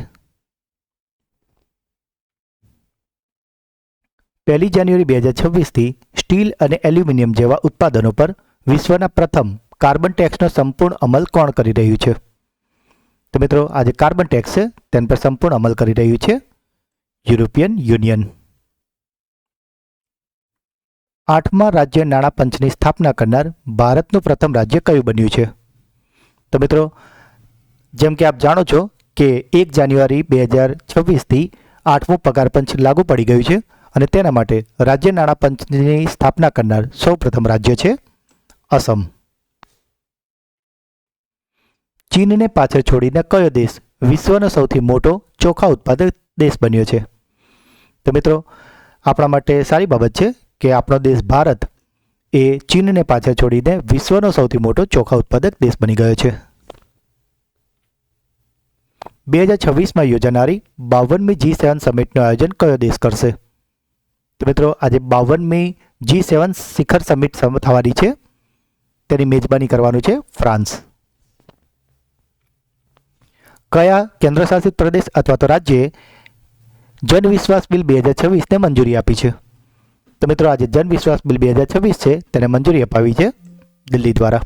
1 જાન્યુઆરી 2026થી સ્ટીલ અને એલ્યુમિનિયમ જેવા ઉત્પાદનો પર વિશ્વના પ્રથમ કાર્બન ટેક્સનો સંપૂર્ણ અમલ કોણ કરી રહ્યું છે? તો મિત્રો આજે કાર્બન ટેક્સ છે તેના પર સંપૂર્ણ અમલ કરી રહ્યું છે યુરોપિયન યુનિયન. 8મા રાજ્ય નાણાં પંચની સ્થાપના કરનાર ભારતનું પ્રથમ રાજ્ય કયું બન્યું છે? તો મિત્રો જેમ કે આપ જાણો છો કે 1 જાન્યુઆરી 2026થી 8મું પગાર પંચ લાગુ પડી ગયું છે અને તેના માટે રાજ્ય નાણાં પંચની સ્થાપના કરનાર સૌ પ્રથમ રાજ્ય છે અસમ. ચીનને પાછળ છોડીને કયો દેશ વિશ્વનો સૌથી મોટો ચોખા ઉત્પાદક દેશ બન્યો છે? તો મિત્રો આપણા માટે સારી બાબત છે કે આપણો દેશ ભારત એ ચીનને પાછળ છોડીને વિશ્વનો સૌથી મોટો ચોખા ઉત્પાદક દેશ બની ગયો છે. 2026માં યોજાનારી 52મી G7 સમિટનું આયોજન કયો દેશ કરશે? તો મિત્રો આજે 52મી G7 શિખર સમિટ થવાની છે, તેની મેજબાની કરવાનું છે ફ્રાન્સ. કયા કેન્દ્રશાસિત પ્રદેશ અથવા તો રાજ્યએ જન વિશ્વાસ બિલ 2026ને મંજૂરી આપી છે? તો મિત્રો આજે જન વિશ્વાસ બિલ 2026 છે તેને મંજૂરી અપાવી છે દિલ્હી દ્વારા.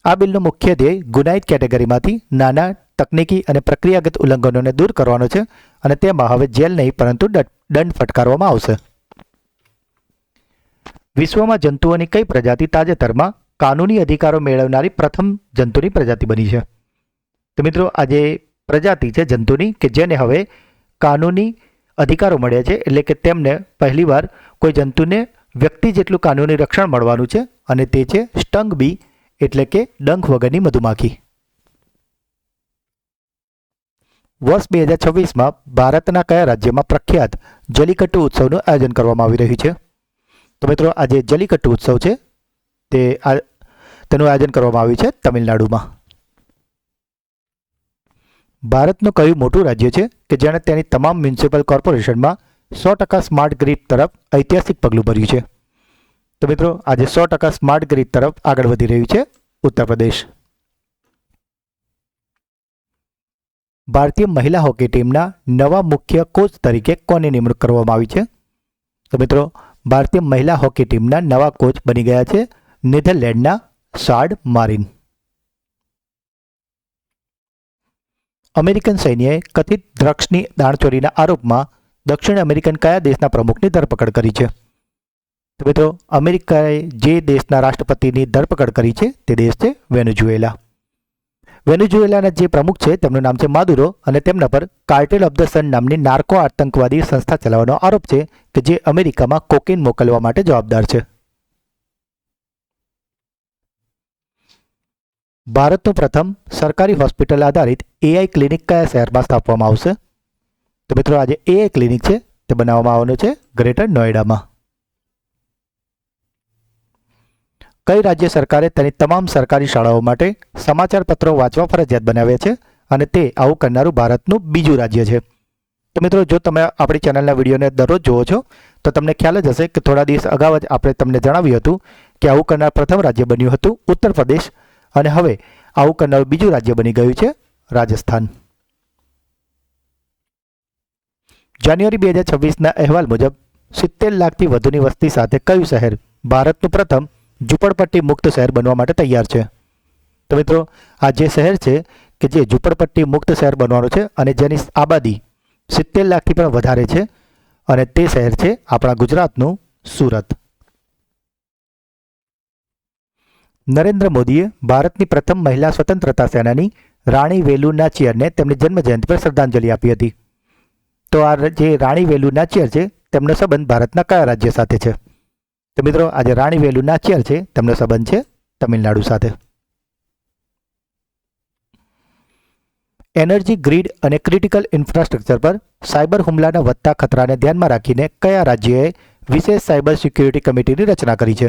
આ બિલનો મુખ્ય ધ્યેય ગુનાહિત કેટેગરીમાંથી નાના તકનીકી અને પ્રક્રિયાગત ઉલ્લંઘનોને દૂર કરવાનો છે અને તેમાં હવે જેલ નહીં પરંતુ દંડ ફટકારવામાં આવશે. વિશ્વમાં જંતુઓની કઈ પ્રજાતિ તાજેતરમાં કાનૂની અધિકારો મેળવનારી પ્રથમ જંતુની પ્રજાતિ બની છે? તો મિત્રો આજે પ્રજાતિ છે જંતુની કે જેને હવે કાનૂની અધિકારો મળ્યા છે, એટલે કે તેમને પહેલીવાર કોઈ જંતુને વ્યક્તિ જેટલું કાનૂની રક્ષણ મળવાનું છે અને તે છે સ્ટંગ બી એટલે કે ડંખ વગરની મધુમાખી. વર્ષ 2026માં ભારતના કયા રાજ્યમાં પ્રખ્યાત જલ્લીકટ્ટુ ઉત્સવનું આયોજન કરવામાં આવી રહ્યું છે? તો મિત્રો આજે જલ્લીકટ્ટુ ઉત્સવ છે તેનું આયોજન કરવામાં આવ્યું છે તમિલનાડુમાં. ભારતનું કયું મોટું રાજ્ય છે કે જેણે તેની તમામ મ્યુનિસિપલ કોર્પોરેશનમાં 100% સ્માર્ટ ગ્રીડ તરફ ઐતિહાસિક પગલું ભર્યું છે? તો મિત્રો આજે 100% સ્માર્ટ ગ્રીડ તરફ આગળ વધી રહ્યું છે ઉત્તર પ્રદેશ. ભારતીય મહિલા હોકી ટીમના નવા મુખ્ય કોચ તરીકે કોની નિમણૂક કરવામાં આવી છે? તો મિત્રો ભારતીય મહિલા હોકી ટીમના નવા કોચ બની ગયા છે નેધરલેન્ડના સાડ મારિન. અમેરિકન સૈન્યએ કથિત ડ્રગ્સની દાણચોરીના આરોપમાં દક્ષિણ અમેરિકન કયા દેશના પ્રમુખની ધરપકડ કરી છે? તો મિત્રો અમેરિકાએ જે દેશના રાષ્ટ્રપતિની ધરપકડ કરી છે તે દેશ છે વેનેઝુએલા. વેનેઝુએલાના જે પ્રમુખ છે તેમનું નામ છે માદુરો અને તેમના પર કાર્ટેલ ઓફ ધ સન નામની નાર્કો આતંકવાદી સંસ્થા ચલાવવાનો આરોપ છે કે જે અમેરિકામાં કોકેન મોકલવા માટે જવાબદાર છે. ભારતનું પ્રથમ સરકારી હોસ્પિટલ આધારિત એઆઈ ક્લિનિક કયા શહેરમાં સ્થાપવામાં આવશે? તો મિત્રો આજે એઆઈ ક્લિનિક છે તે બનાવવામાં આવવાનો છે ગ્રેટર નોઈડામાં. કઈ રાજ્ય સરકારે તેની તમામ સરકારી શાળાઓ માટે સમાચાર પત્રો વાંચવા ફરજિયાત બનાવ્યા છે અને તે આવું કરનારું ભારતનું બીજું રાજ્ય છે? તો મિત્રો જો તમે આપણી ચેનલના વિડીયોને દરરોજ જુઓ છો તો તમને ખ્યાલ જ હશે કે થોડા દિવસ અગાઉ જ આપણે તમને જણાવ્યું હતું કે આવું કરનાર પ્રથમ રાજ્ય બન્યું હતું ઉત્તર પ્રદેશ અને હવે આવું કરનારું બીજું રાજ્ય બની ગયું છે રાજસ્થાન. જાન્યુઆરી 2026ના અહેવાલ મુજબ 70 લાખથી વધુની વસ્તી સાથે કયું શહેર ભારતનું પ્રથમ ઝૂંપડપટ્ટી મુક્ત શહેર બનવા માટે તૈયાર છે? તો મિત્રો આ જે શહેર છે કે જે ઝૂંપડપટ્ટી મુક્ત શહેર બનવાનું છે અને જેની આબાદી 70 લાખથી પણ વધારે છે અને તે શહેર છે આપણા ગુજરાતનું સુરત. નરેન્દ્ર મોદીએ ભારતની પ્રથમ મહિલા સ્વતંત્રતા સેનાની રાણી વેલુ નાચિયરને તેમની જન્મજયંતિ પર શ્રદ્ધાંજલિ આપી હતી. તો આ જે રાણી વેલુ નાચિયર છે તેમનો સંબંધ ભારતના કયા રાજ્ય સાથે છે? તો મિત્રો આજે રાણી વેલુ નાચિયર છે તેમનો સંબંધ છે તમિલનાડુ સાથે. એનર્જી ગ્રીડ અને ક્રિટિકલ ઇન્ફ્રાસ્ટ્રક્ચર પર સાયબર હુમલાના વધતા ખતરાને ધ્યાનમાં રાખીને કયા રાજ્યએ વિશેષ સાયબર સિક્યુરિટી કમિટીની રચના કરી છે?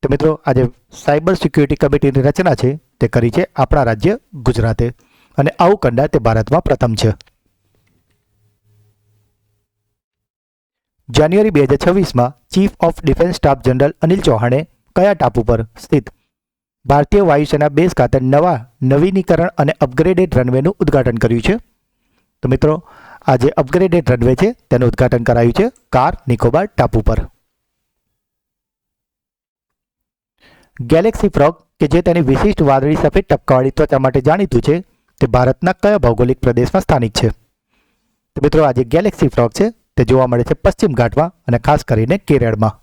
તો મિત્રો આજે સાયબર સિક્યુરિટી કમિટીની રચના છે તે કરી છે આપણા રાજ્ય ગુજરાતે અને આવું કરનાર તે ભારતમાં પ્રથમ છે. જાન્યુઆરી 2026માં chief of defence staff general Anil ચૌહાણે કયા ટાપુ પર સ્થિત ભારતીય વાયુસેના બેઝ ખાતે નવીનીકરણ અને અપગ્રેડેડ રનવેનું ઉદ્ઘાટન કર્યું છે? તો મિત્રો આ જે અપગ્રેડેડ રનવે છે તેનું ઉદ્ઘાટન કરાયું છે કાર નિકોબાર ટાપુ પર. ગેલેક્સી ફ્રોગ કે જે તેની વિશિષ્ટ વાદળી સફેદ ટપકાવાળી ત્વચા માટે જાણીતું છે તે ભારતના કયા ભૌગોલિક પ્રદેશમાં સ્થાનિક છે? તો મિત્રો આજે ગેલેક્સી ફ્રોગ છે તે જોવા મળે છે પશ્ચિમ ઘાટમાં અને ખાસ કરીને કેરળમાં.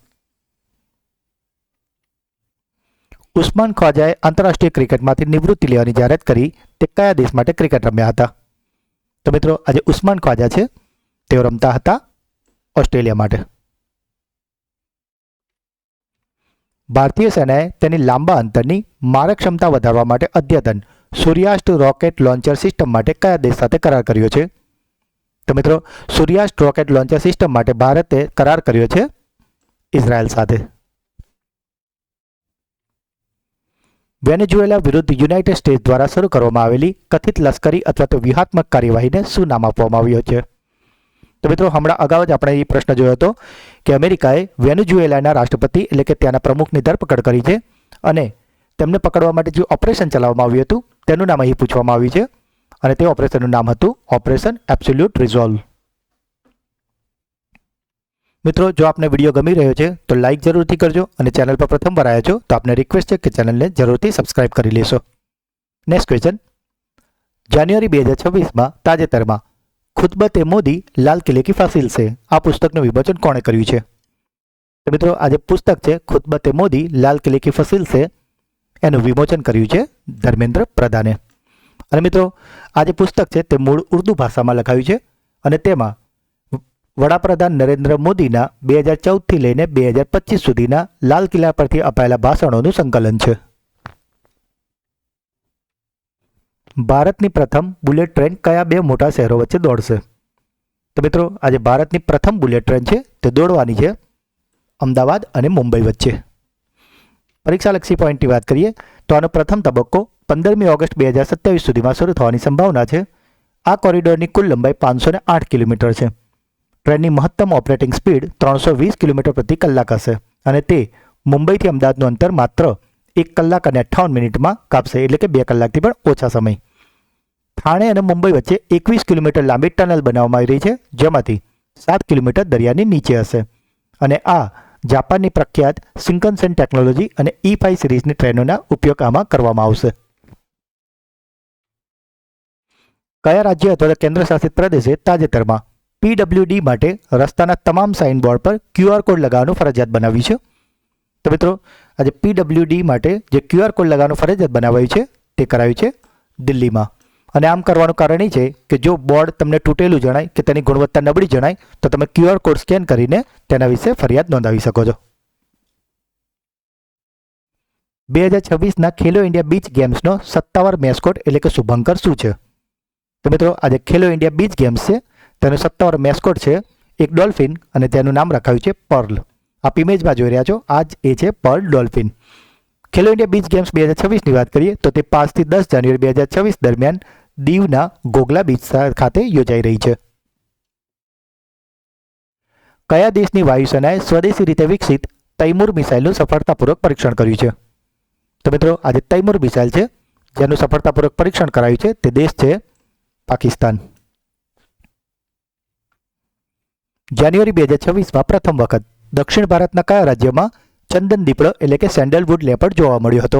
ઉસ્માન ખ્વાજાએ આંતરરાષ્ટ્રીય ક્રિકેટમાંથી નિવૃત્તિ લેવાની જાહેરાત કરી તે કયા દેશ માટે ક્રિકેટ રમ્યા હતા? તો મિત્રો આજે ઉસ્માન ખ્વાજા છે તેઓ રમતા હતા ઓસ્ટ્રેલિયા માટે. ભારતીય સેનાએ તેની લાંબા અંતરની મારક ક્ષમતા વધારવા માટે અદ્યતન સૂર્યાસ્ત રોકેટ લોન્ચર સિસ્ટમ માટે કયા દેશ સાથે કરાર કર્યો છે? તો મિત્રો, સૂર્યાસ્ત રોકેટ લોન્ચર સિસ્ટમ માટે ભારતે કરાર કર્યો છે ઇઝરાયલ સાથે. વેનેઝુએલા વિરુદ્ધ યુનાઇટેડ સ્ટેટ્સ દ્વારા શરૂ કરવામાં આવેલી કથિત લશ્કરી અથવા તો વ્યૂહાત્મક કાર્યવાહીને શું નામ આપવામાં આવ્યું છે? તો મિત્રો, હમણાં અગાઉ જ આપણે એ પ્રશ્ન જોયો હતો કે અમેરિકાએ વેનેઝુએલાના રાષ્ટ્રપતિ એટલે કે ત્યાંના પ્રમુખની ધરપકડ કરી છે અને તેમને પકડવા માટે જે ઓપરેશન ચલાવવામાં આવ્યું હતું તેનું નામ અહીં પૂછવામાં આવ્યું છે અને તે ઓપરેશનનું નામ હતું ઓપરેશન એબ્સોલ્યુટ રિઝોલ્વ. મિત્રો, જો આપને વિડીયો ગમી રહ્યો છે તો લાઇક જરૂરથી કરજો અને ચેનલ પર પ્રથમવાર આવ્યા છો તો આપને રિક્વેસ્ટ છે કે ચેનલને જરૂરથી સબસ્ક્રાઇબ કરી લેશો. Next question. જાન્યુઆરી 2026માં તાજેતરમાં ખુતબત મોદી લાલ કિલે કી ફાસિલ સે આ પુસ્તકનું વિમોચન કોણે કર્યું છે? તો મિત્રો, આ જે પુસ્તક છે ખુતબત મોદી લાલ કિલે કી ફાસિલ સે એનું વિમોચન કર્યું છે ધર્મેન્દ્ર પ્રધાને. અને મિત્રો, આ જે પુસ્તક છે તે મૂળ ઉર્દુ ભાષામાં લખાયું છે અને તેમાં વડાપ્રધાન નરેન્દ્ર મોદીના 2014થી લઈને 2025 સુધીના લાલ કિલ્લા પરથી અપાયેલા ભાષણોનું સંકલન છે. ભારતની પ્રથમ બુલેટ ટ્રેન કયા બે મોટા શહેરો વચ્ચે દોડશે? તો મિત્રો, આજે ભારતની પ્રથમ બુલેટ ટ્રેન છે તે દોડવાની છે અમદાવાદ અને મુંબઈ વચ્ચે. પરીક્ષાલક્ષી પોઈન્ટની વાત કરીએ તો આનો પ્રથમ તબક્કો 15મી ઓગસ્ટ 2027 સુધીમાં શરૂ થવાની સંભાવના છે. આ કોરિડોરની કુલ લંબાઈ 508 કિલોમીટર છે. ટ્રેનની મહત્તમ ઓપરેટિંગ સ્પીડ 320 કિલોમીટર પ્રતિ કલાક હશે અને તે મુંબઈથી અમદાવાદનું અંતર માત્ર 1 કલાક અને 58 મિનિટમાં કાપશે, એટલે કે 2 કલાકથી પણ ઓછા સમય. થાણે અને મુંબઈ વચ્ચે 21 કિલોમીટર લાંબી ટનલ બનાવવામાં આવી રહી છે, જેમાંથી 7 કિલોમીટર દરિયાની નીચે હશે અને આ જાપાનની પ્રખ્યાત શિન્કનસેન ટેકનોલોજી અને E5 સિરીઝની ટ્રેનોના ઉપયોગ આમાં કરવામાં આવશે. કયા રાજ્ય અથવા કેન્દ્ર શાસિત પ્રદેશે તાજેતરમાં PWD માટે રસ્તાના તમામ સાઇનબોર્ડ પર QR કોડ લગાવવાનું ફરજિયાત બનાવ્યું છે? તો મિત્રો, આજે PWD માટે જે QR કોડ લગાવવાનું ફરજિયાત બનાવાયું છે તે કરાયું છે દિલ્હીમાં. અને આમ કરવાનું કારણ એ છે કે જો બોર્ડ તમને તૂટેલું જણાય કે તેની ગુણવત્તા નબળી જણાય તો તમે QR કોડ સ્કેન કરીને તેના વિશે ફરિયાદ નોંધાવી શકો છો. 2026ના ખેલો ઇન્ડિયા બીચ ગેમ્સનો સત્તાવાર મેસ્કોટ એટલે કે શુભંકર શું છે? તો મિત્રો, આજે ખેલો ઇન્ડિયા બીચ ગેમ્સ છે તેનો સત્તાવાર મેસ્કોટ છે એક ડોલ્ફિન અને તેનું નામ રખાયું છે પર્લ. આપ ઇમેજમાં જોઈ રહ્યા છો, આ જ એ છે પર્લ ડોલ્ફિન. ખેલો ઇન્ડિયા બીચ ગેમ્સ 2026ની વાત કરીએ તો તે 5 થી 10 જાન્યુઆરી 2026 દરમિયાન દીવના ગોગલા બીચ ખાતે યોજાઈ રહી છે. કયા દેશની વાયુસેનાએ સ્વદેશી રીતે વિકસિત તૈમૂર મિસાઇલનું સફળતાપૂર્વક પરીક્ષણ કર્યું છે? તો મિત્રો, આજે તૈમૂર મિસાઇલ છે જેનું સફળતાપૂર્વક પરીક્ષણ કરાયું છે તે દેશ છે પાકિસ્તાન. જાન્યુઆરી 2026માં પ્રથમ વખત દક્ષિણ ભારતના કયા રાજ્યમાં ચંદન દીપડો એટલે કે સેન્ડલવુડ લેપર્ડ જોવા મળ્યો હતો?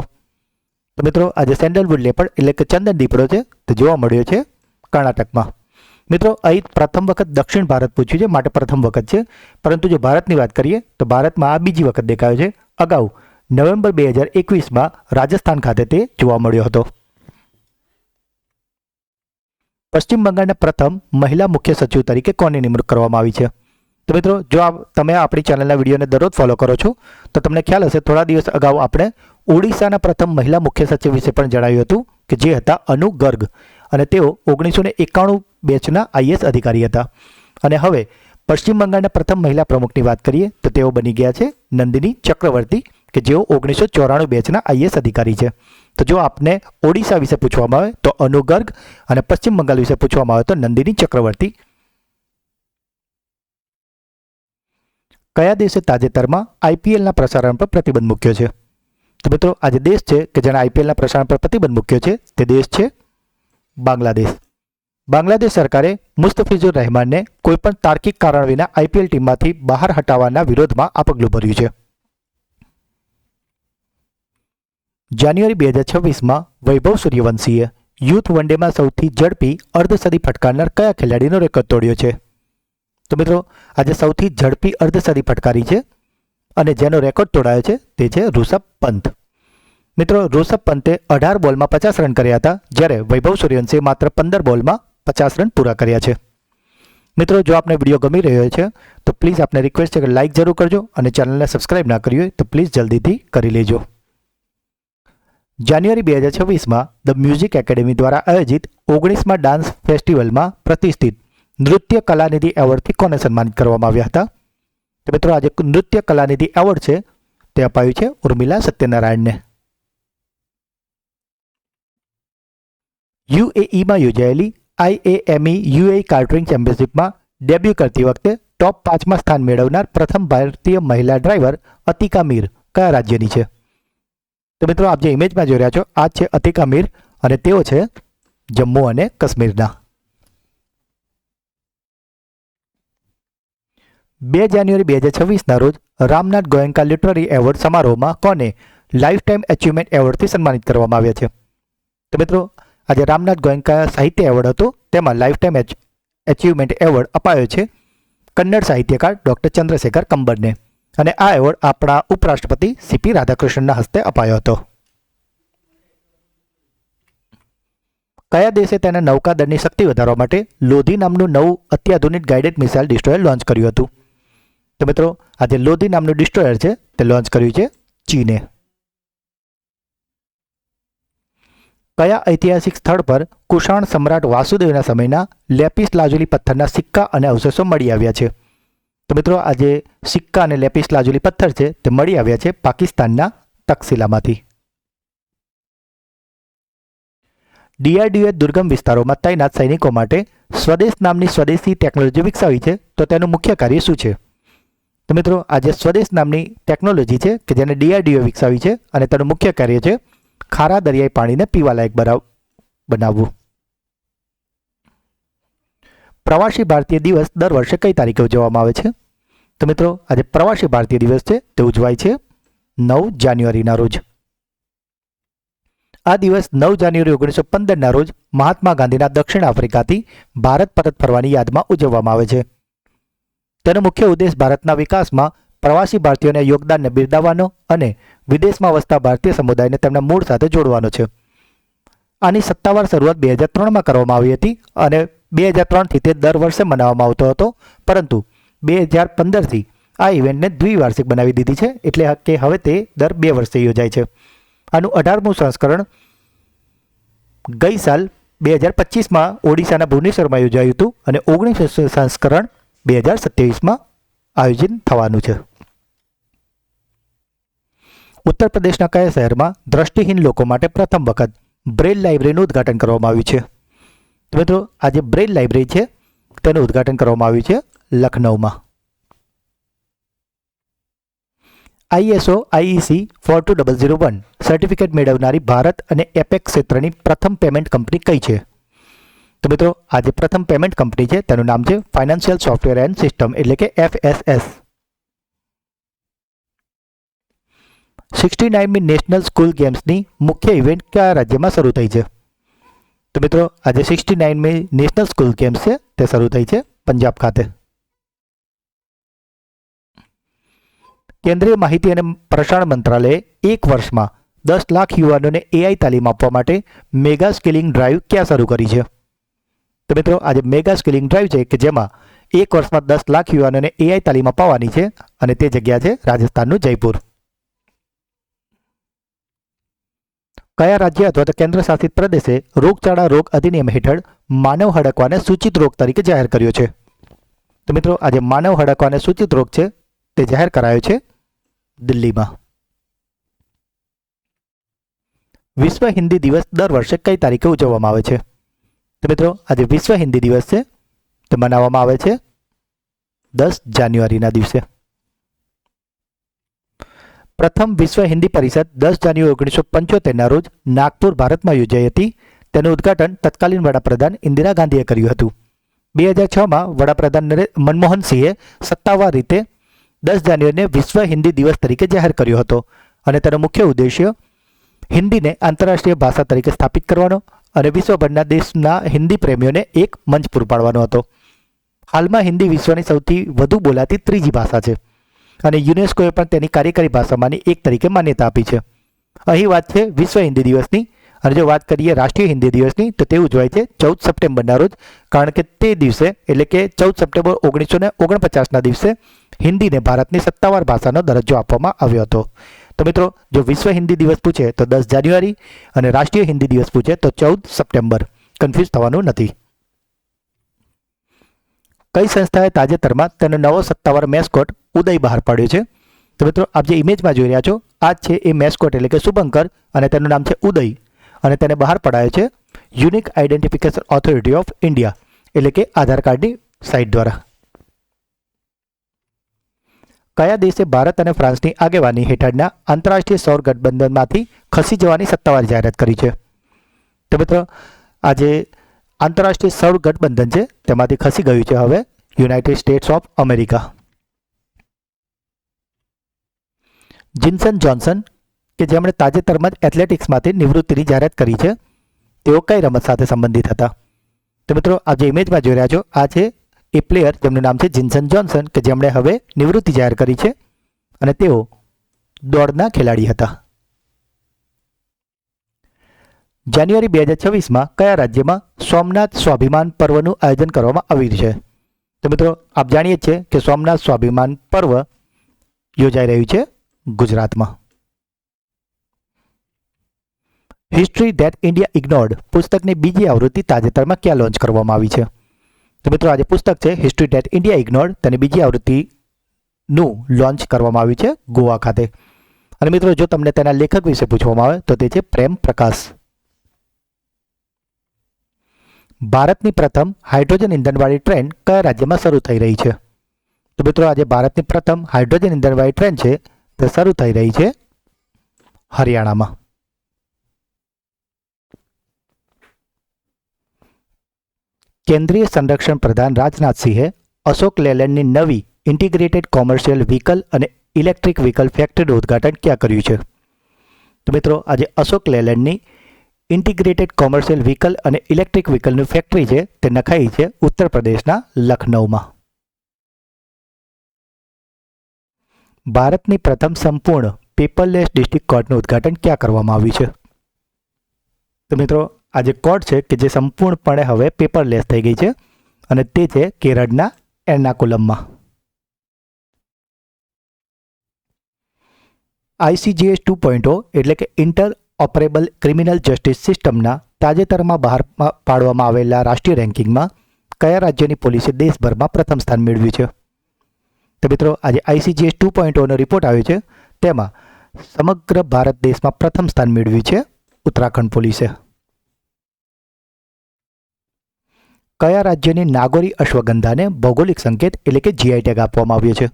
તો મિત્રો, આજે સેન્ડલવુડ લેપર્ડ એટલે કે ચંદન દીપડો છે તે જોવા મળ્યો છે કર્ણાટકમાં. મિત્રો, અહીં પ્રથમ વખત દક્ષિણ ભારત પૂછ્યું છે માટે પ્રથમ વખત છે, પરંતુ જો ભારતની વાત કરીએ તો ભારતમાં આ બીજી વખત દેખાયો છે. અગાઉ નવેમ્બર 2021માં રાજસ્થાન ખાતે તે જોવા મળ્યો હતો. પશ્ચિમ બંગાળના પ્રથમ મહિલા મુખ્ય સચિવ તરીકે કોની નિમણૂક કરવામાં આવી છે? તો મિત્રો, જો તમે આપણી ચેનલના વિડીયોને દરરોજ ફોલો કરો છો તો તમને ખ્યાલ હશે થોડા દિવસ અગાઉ આપણે ઓડિશાના પ્રથમ મહિલા મુખ્ય સચિવ વિશે પણ જણાવ્યું હતું કે જે હતા અનુ ગર્ગ અને તેઓ 1991 બેચના IAS અધિકારી હતા. અને હવે પશ્ચિમ બંગાળના પ્રથમ મહિલા પ્રમુખની વાત કરીએ તો તેઓ બની ગયા છે નંદિની ચક્રવર્તી કે જેઓ 1994 બેચના IAS અધિકારી છે. તો જો આપને ઓડિશા વિશે પૂછવામાં આવે તો અનુ ગર્ગ અને પશ્ચિમ બંગાળ વિશે પૂછવામાં આવે તો નંદિની ચક્રવર્તી. કયા દેશે તાજેતરમાં IPLના પ્રસારણ પર પ્રતિબંધ મૂક્યો છે? તો મિત્રો, આજે દેશ છે કે જેણે IPLના પ્રસારણ પર પ્રતિબંધ મૂક્યો છે તે દેશ છે બાંગ્લાદેશ. બાંગ્લાદેશ સરકારે મુસ્તફિઝુર રહેમાનને કોઈપણ તાર્કિક કારણ વિના IPL ટીમમાંથી બહાર હટાવવાના વિરોધમાં આ પગલું ભર્યું છે. જાન્યુઆરી 2026માં વૈભવ સૂર્યવંશીએ યુથ વનડેમાં સૌથી ઝડપી અર્ધસદી ફટકારનાર કયા ખેલાડીનો રેકોર્ડ તોડ્યો છે? તો મિત્રો, આજે સૌથી ઝડપી અર્ધસદી ફટકારી છે અને જેનો રેકોર્ડ તોડાયો છે તે છે ઋષભ પંત. મિત્રો, ઋષભ પંતે 18 બોલમાં 50 રન કર્યા હતા, જ્યારે વૈભવ સૂર્યવંશીએ માત્ર 15 બોલમાં 50 રન પૂરા કર્યા છે. મિત્રો, જો આપને વિડીયો ગમી રહ્યો છે તો પ્લીઝ આપને રિક્વેસ્ટ છે કે લાઇક જરૂર કરજો અને ચેનલને સબસ્ક્રાઇબ ના કરી હોય તો પ્લીઝ જલ્દીથી કરી લેજો. જાન્યુઆરી 2026માં ધ મ્યુઝિક એકેડેમી દ્વારા આયોજિત 19મા ડાન્સ ફેસ્ટિવલમાં પ્રતિષ્ઠિત નૃત્ય કલાનિધિ એવોર્ડથી કોને સન્માનિત કરવામાં આવ્યા હતા? તો મિત્રો, આજે નૃત્ય કલાનિધિ એવોર્ડ છે તે અપાયું છે ઉર્મિલા સત્યનારાયણને. યુએઈમાં યોજાયેલી IAME UAE કાર્ટરિંગ ચેમ્પિયનશિપમાં ડેબ્યુ કરતી વખતે ટોપ 5માં સ્થાન મેળવનાર પ્રથમ ભારતીય મહિલા ડ્રાઈવર અતિકા મીર કયા રાજ્યની છે? તો મિત્રો, આપ જે ઇમેજમાં જોઈ રહ્યા છો આ છે અતિકા મીર અને તેઓ છે જમ્મુ અને કાશ્મીરના. 2 જાન્યુઆરી 2026ના રોજ રામનાથ ગોયંકા લિટરરી એવોર્ડ સમારોહમાં કોને લાઈફ ટાઈમ એચિવમેન્ટ એવોર્ડથી સન્માનિત કરવામાં આવ્યા છે? તો મિત્રો, આજે રામનાથ ગોયંકા સાહિત્ય એવોર્ડ હતો તેમાં લાઈફ ટાઈમ એચિવમેન્ટ એવોર્ડ અપાયો છે કન્નડ સાહિત્યકાર ડૉક્ટર ચંદ્રશેખર કંબરને અને આ એવોર્ડ આપણા ઉપરાષ્ટ્રપતિ CP રાધાકૃષ્ણનના હસ્તે અપાયો હતો. કયા દેશે તેના નૌકાદળની શક્તિ વધારવા માટે લોધી નામનું નવું અત્યાધુનિક ગાઇડેડ મિસાઇલ ડિસ્ટ્રોયર લોન્ચ કર્યું હતું? તો મિત્રો, આજે લોધી નામનું ડિસ્ટ્રોયર છે તે લોન્ચ કર્યું છે ચીને. કયા ઐતિહાસિક સ્થળ પર કુષાણ સમ્રાટ વાસુદેવના સમયના લેપિસ લાજુલી પથ્થરના સિક્કા અને અવશેષો મળી આવ્યા છે? તો મિત્રો, આજે સિક્કા અને લેપિસ લાજુલી પથ્થર છે તે મળી આવ્યા છે પાકિસ્તાનના તક્ષશિલામાંથી. DRDOએ દુર્ગમ વિસ્તારોમાં તૈનાત સૈનિકો માટે સ્વદેશ નામની સ્વદેશી ટેકનોલોજી વિકસાવી છે તો તેનું મુખ્ય કાર્ય શું છે? તો મિત્રો, આજે સ્વદેશ નામની ટેકનોલોજી છે કે જેને DRDOએ વિકસાવી છે અને તેનું મુખ્ય કાર્ય છે ખારા દરિયાઈ પાણીને પીવાલાયક બનાવવું. પ્રવાસી ભારતીય દિવસ દર વર્ષે કઈ તારીખે ઉજવવામાં આવે છે? તો મિત્રો, આજે પ્રવાસી ભારતીય દિવસ છે તે ઉજવાય છે 9 જાન્યુઆરીના રોજ. આ દિવસ 9 જાન્યુઆરી 1915ના રોજ મહાત્મા ગાંધીના દક્ષિણ આફ્રિકાથી ભારત પરત ફરવાની યાદમાં ઉજવવામાં આવે છે. તેનો મુખ્ય ઉદ્દેશ ભારતના વિકાસમાં પ્રવાસી ભારતીયોના યોગદાનને બિરદાવવાનો અને વિદેશમાં વસતા ભારતીય સમુદાયને તેમના મૂળ સાથે જોડવાનો છે. આની સત્તાવાર શરૂઆત 2003માં કરવામાં આવી હતી અને 2003થી તે દર વર્ષે મનાવવામાં આવતો હતો, પરંતુ 2015થી આ ઇવેન્ટને દ્વિવાર્ષિક બનાવી દીધી છે, એટલે કે હવે તે દર 2 વર્ષે યોજાય છે. આનું 18મું સંસ્કરણ ગઈ સાલ 2025માં ઓડિશાના ભુવનેશ્વરમાં યોજાયું હતું અને 19 સંસ્કરણ 2027માં આયોજન થવાનું છે. ઉત્તર પ્રદેશના કયા શહેરમાં દ્રષ્ટિહીન લોકો માટે પ્રથમ વખત બ્રેલ લાઇબ્રેરીનું ઉદ્ઘાટન કરવામાં આવ્યું છે? તો મિત્રો, આજે બ્રેલ લાઇબ્રેરી છે તેનું ઉદ્ઘાટન કરવામાં આવ્યું છે લખનૌમાં. ISO IEC 42001 સર્ટિફિકેટ મેળવનારી ભારત અને એપેક ક્ષેત્રની પ્રથમ પેમેન્ટ કંપની કઈ છે? તો મિત્રો, આજે પ્રથમ પેમેન્ટ કંપની છે તેનું નામ છે ફાઇનાન્શિયલ સોફ્ટવેર એન્ડ સિસ્ટમ એટલે કે FSS. 69મી નેશનલ સ્કૂલ ગેમ્સની મુખ્ય ઇવેન્ટ કયા રાજ્યમાં શરૂ થઈ છે? તો મિત્રો, આજે 69મી નેશનલ સ્કૂલ ગેમ્સ છે તે શરૂ થઈ છે પંજાબ ખાતે. કેન્દ્રીય માહિતી અને પ્રસારણ મંત્રાલયે 1 વર્ષમાં 10 લાખ યુવાનોને AI તાલીમ આપવા માટે મેગા સ્કિલિંગ ડ્રાઈવ ક્યાં શરૂ કરી છે? તો મિત્રો, આજે મેગા સ્કિલિંગ ડ્રાઈવ છે કે જેમાં 1 વર્ષમાં 10 લાખ યુવાનોને AI તાલીમ અપાવવાની છે અને તે જગ્યા છે રાજસ્થાનનું જયપુર. કયા રાજ્ય અથવા તો કેન્દ્ર શાસિત પ્રદેશે રોગચાળા રોગ અધિનિયમ હેઠળ માનવ હડકવાને સૂચિત રોગ તરીકે જાહેર કર્યો છે? તો મિત્રો, આજે માનવ હડકવાને સૂચિત રોગ છે તે જાહેર કરાયો છે દિલ્હીમાં. વિશ્વ હિન્દી દિવસ દર વર્ષે કઈ તારીખે ઉજવવામાં આવે છે? તો મિત્રો, આજે વિશ્વ હિન્દી દિવસ છે તે મનાવવામાં આવે છે 10 જાન્યુઆરીના દિવસે. પ્રથમ વિશ્વ હિન્દી પરિષદ 10 જાન્યુઆરી 1975ના રોજ નાગપુર, ભારતમાં યોજાઈ હતી. તેનું ઉદ્ઘાટન તત્કાલીન વડાપ્રધાન ઇન્દિરા ગાંધીએ કર્યું હતું. 2006માં વડાપ્રધાન મનમોહન સિંહે સત્તાવાર રીતે 10 જાન્યુઆરીને વિશ્વ હિન્દી દિવસ તરીકે જાહેર કર્યો હતો અને તેનો મુખ્ય ઉદ્દેશ્ય હિન્દીને આંતરરાષ્ટ્રીય ભાષા તરીકે સ્થાપિત કરવાનો અને વિશ્વભરના દેશના હિન્દી પ્રેમીઓને એક મંચ પૂરું પાડવાનો હતો. હાલમાં હિન્દી વિશ્વની સૌથી વધુ બોલાતી ત્રીજી ભાષા છે અને યુનેસ્કોએ પણ તેની કાર્યકારી ભાષામાંની એક તરીકે માન્યતા આપી છે. અહીં વાત છે વિશ્વ હિન્દી દિવસની અને જો વાત કરીએ રાષ્ટ્રીય હિન્દી દિવસની તો તે ઉજવાય છે 14 સપ્ટેમ્બરના રોજ, કારણ કે તે દિવસે એટલે કે 14 સપ્ટેમ્બર 1949ના દિવસે હિન્દીને ભારતની સત્તાવાર ભાષાનો દરજ્જો આપવામાં આવ્યો હતો. તો મિત્રો, જો વિશ્વ હિન્દી દિવસ પૂછે તો 10 જાન્યુઆરી અને રાષ્ટ્રીય હિન્દી દિવસ પૂછે તો 14 સપ્ટેમ્બર. કન્ફ્યુઝ થવાનું નથી. કઈ સંસ્થાએ તાજેતરમાં તેનો નવો સત્તાવાર મેસ્કોટ ઉદય બહાર પાડ્યો છે? તો મિત્રો, આપ જે ઇમેજમાં જોઈ રહ્યા છો આ છે એ મેસ્કોટ એટલે કે શુભંકર, અને તેનું નામ છે ઉદય, અને તેને બહાર પડાયો છે unique identification authority of India એટલે કે આધાર કાર્ડની સાઇટ દ્વારા. કયા દેશે ભારત અને ફ્રાન્સની આગેવાની હેઠળના આંતરરાષ્ટ્રીય સૌર ગઠબંધનમાંથી ખસી જવાની સત્તાવાર જાહેરાત કરી છે? તો મિત્રો, આજે આંતરરાષ્ટ્રીય સૌર ગઠબંધન છે તેમાંથી ખસી ગયું છે હવે United States of America. Jinson Johnson કે જેમણે તાજેતરમાં જ એથ્લેટિક્સમાંથી નિવૃત્તિની જાહેરાત કરી છે, તેઓ કઈ રમત સાથે સંબંધિત હતા? તો મિત્રો, આપ જે ઇમેજમાં જોઈ રહ્યા છો આ છે એ પ્લેયર જેમનું નામ છે જિન્સન જોન્સન કે જેમણે હવે નિવૃત્તિ જાહેર કરી છે, અને તેઓ દોડના ખેલાડી હતા. જાન્યુઆરી 2026માં કયા રાજ્યમાં સોમનાથ સ્વાભિમાન પર્વનું આયોજન કરવામાં આવ્યું છે? તો મિત્રો, આપ જાણીએ છીએ કે સોમનાથ સ્વાભિમાન પર્વ યોજાઈ રહ્યું છે ગુજરાતમાં. હિસ્ટ્રી ધેટ ઇન્ડિયા ઇગ્નોર્ડ પુસ્તકની બીજી આવૃત્તિ તાજેતરમાં ક્યાં લોન્ચ કરવામાં આવી છે? તો મિત્રો, આ જે પુસ્તક છે હિસ્ટ્રી ધેટ ઇન્ડિયા ઇગ્નોર્ડ તેની બીજી આવૃત્તિનું લોન્ચ કરવામાં આવ્યું છે ગોવા ખાતે. અને મિત્રો, જો તમને તેના લેખક વિશે પૂછવામાં આવે તો તે છે પ્રેમ પ્રકાશ. ભારતની પ્રથમ હાઇડ્રોજન ઇંધણવાળી ટ્રેન કયા રાજ્યમાં શરૂ થઈ રહી છે? તો મિત્રો, આજે ભારતની પ્રથમ હાઇડ્રોજન ઇંધણવાળી ટ્રેન છે તે શરૂ થઈ રહી છે હરિયાણામાં. કેન્દ્રીય સંરક્ષણ પ્રધાન રાજનાથસિંહે અશોક લેલેન્ડની નવી ઇન્ટિગ્રેટેડ કોમર્શિયલ વ્હીકલ અને ઇલેક્ટ્રિક વ્હીકલ ફેક્ટરીનું ઉદ્ઘાટન ક્યાં કર્યું છે? તો મિત્રો, આજે અશોક લેલેન્ડની ઇન્ટિગ્રેટેડ કોમર્શિયલ વ્હીકલ અને ઇલેક્ટ્રિક વ્હીકલની ફેક્ટરી છે તે નખાઈ છે ઉત્તર પ્રદેશના લખનૌમાં. ભારતની પ્રથમ સંપૂર્ણ પેપરલેસ ડિસ્ટ્રિક્ટ કોર્ટનું ઉદ્ઘાટન ક્યાં કરવામાં આવ્યું છે? તો મિત્રો, આ જે કોર્ટ છે કે જે સંપૂર્ણપણે હવે પેપરલેસ થઈ ગઈ છે, અને તે છે કેરળના એર્નાકુલમમાં. ICJS 2.0 એટલે કે ઇન્ટર ઓપરેબલ ક્રિમિનલ જસ્ટિસ સિસ્ટમના તાજેતરમાં બહાર પાડવામાં આવેલા રાષ્ટ્રીય રેન્કિંગમાં કયા રાજ્યની પોલીસે દેશભરમાં પ્રથમ સ્થાન મેળવ્યું છે? તો મિત્રો, આજે ICJS 2.0નો રિપોર્ટ આવ્યો છે તેમાં સમગ્ર ભારત દેશમાં પ્રથમ સ્થાન મેળવ્યું છે ઉત્તરાખંડ પોલીસે. કયા રાજ્યની નાગોરી અશ્વગંધાને ભૌગોલિક સંકેત એટલે કે GI ટેગ આપવામાં આવ્યો છે?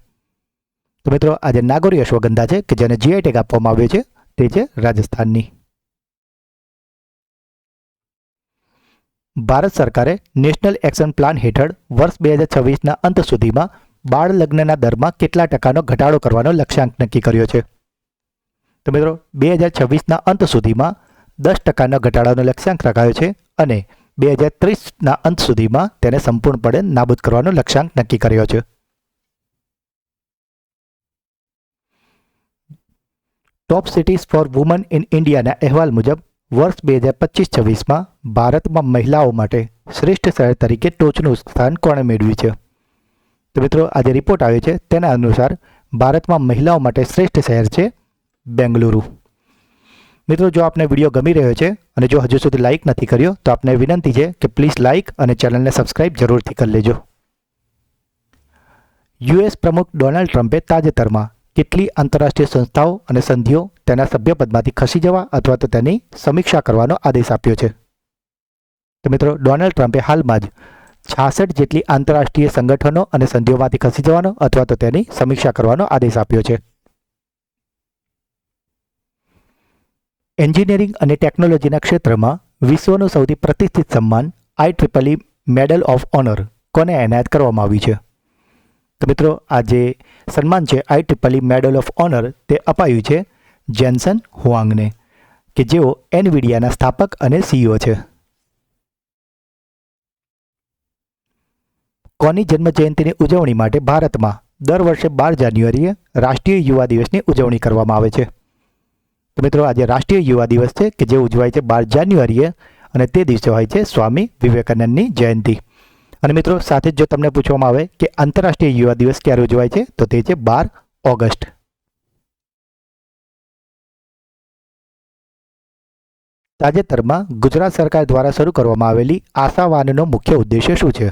તો મિત્રો, આજે નાગોરી અશ્વગંધા છે કે જેને GI ટેગ આપવામાં આવ્યો છે તે છે રાજસ્થાનની. ભારત સરકારે નેશનલ એક્શન પ્લાન હેઠળ વર્ષ 2026ના અંત સુધીમાં બાળ લગ્નના દરમાં કેટલા ટકાનો ઘટાડો કરવાનો લક્ષ્યાંક નક્કી કર્યો છે? તો મિત્રો, 2026ના અંત સુધીમાં 10% ઘટાડાનો લક્ષ્યાંક રખાયો છે, અને 2030ના અંત સુધીમાં તેને સંપૂર્ણપણે નાબૂદ કરવાનો લક્ષ્યાંક નક્કી કર્યો છે. ટોપ સિટીઝ ફોર વુમન ઇન ઇન્ડિયાના અહેવાલ મુજબ વર્ષ 2025-26માં ભારતમાં મહિલાઓ માટે શ્રેષ્ઠ શહેર તરીકે ટોચનું સ્થાન કોણે મેળવ્યું છે? તો મિત્રો, આજે રિપોર્ટ આવ્યો છે તેના અનુસાર ભારતમાં મહિલાઓ માટે શ્રેષ્ઠ શહેર છે બેંગલુરુ. મિત્રો, જો આપને વિડીયો ગમી રહ્યો છે અને જો હજુ સુધી લાઇક નથી કર્યો તો આપને વિનંતી છે કે પ્લીઝ લાઇક અને ચેનલને સબસ્ક્રાઇબ જરૂરથી કરી લેજો. US પ્રમુખ ડોનાલ્ડ ટ્રમ્પે તાજેતરમાં કેટલી આંતરરાષ્ટ્રીય સંસ્થાઓ અને સંધિઓ તેના સભ્યપદમાંથી ખસી જવા અથવા તો તેની સમીક્ષા કરવાનો આદેશ આપ્યો છે? તો મિત્રો, ડોનાલ્ડ ટ્રમ્પે હાલમાં જ 66 જેટલી આંતરરાષ્ટ્રીય સંગઠનો અને સંધિઓમાંથી ખસી જવાનો અથવા તો તેની સમીક્ષા કરવાનો આદેશ આપ્યો છે. એન્જિનિયરિંગ અને ટેકનોલોજીના ક્ષેત્રમાં વિશ્વનું સૌથી પ્રતિષ્ઠિત સન્માન IEEE મેડલ ઓફ ઓનર કોને એનાયત કરવામાં આવ્યું છે? તો મિત્રો, આ જે સન્માન છે IEEE મેડલ ઓફ ઓનર તે અપાયું છે જેન્સન હુઆંગને કે જેઓ NVIDIAના સ્થાપક અને CEO છે. કોની જન્મજયંતિની ઉજવણી માટે ભારતમાં દર વર્ષે 12 જાન્યુઆરીએ રાષ્ટ્રીય યુવા દિવસની ઉજવણી કરવામાં આવે છે? તો મિત્રો આજે રાષ્ટ્રીય યુવા દિવસ છે કે જે ઉજવાય છે 12 જાન્યુઆરીએ અને તે દિવસે હોય છે સ્વામી વિવેકાનંદની જયંતિ. અને મિત્રો સાથે જ જો તમને પૂછવામાં આવે કે આંતરરાષ્ટ્રીય યુવા દિવસ ક્યારે ઉજવાય છે તો તે છે 12 ઓગસ્ટ. તાજેતરમાં ગુજરાત સરકાર દ્વારા શરૂ કરવામાં આવેલી આશાવાનનો મુખ્ય ઉદ્દેશ્ય શું છે?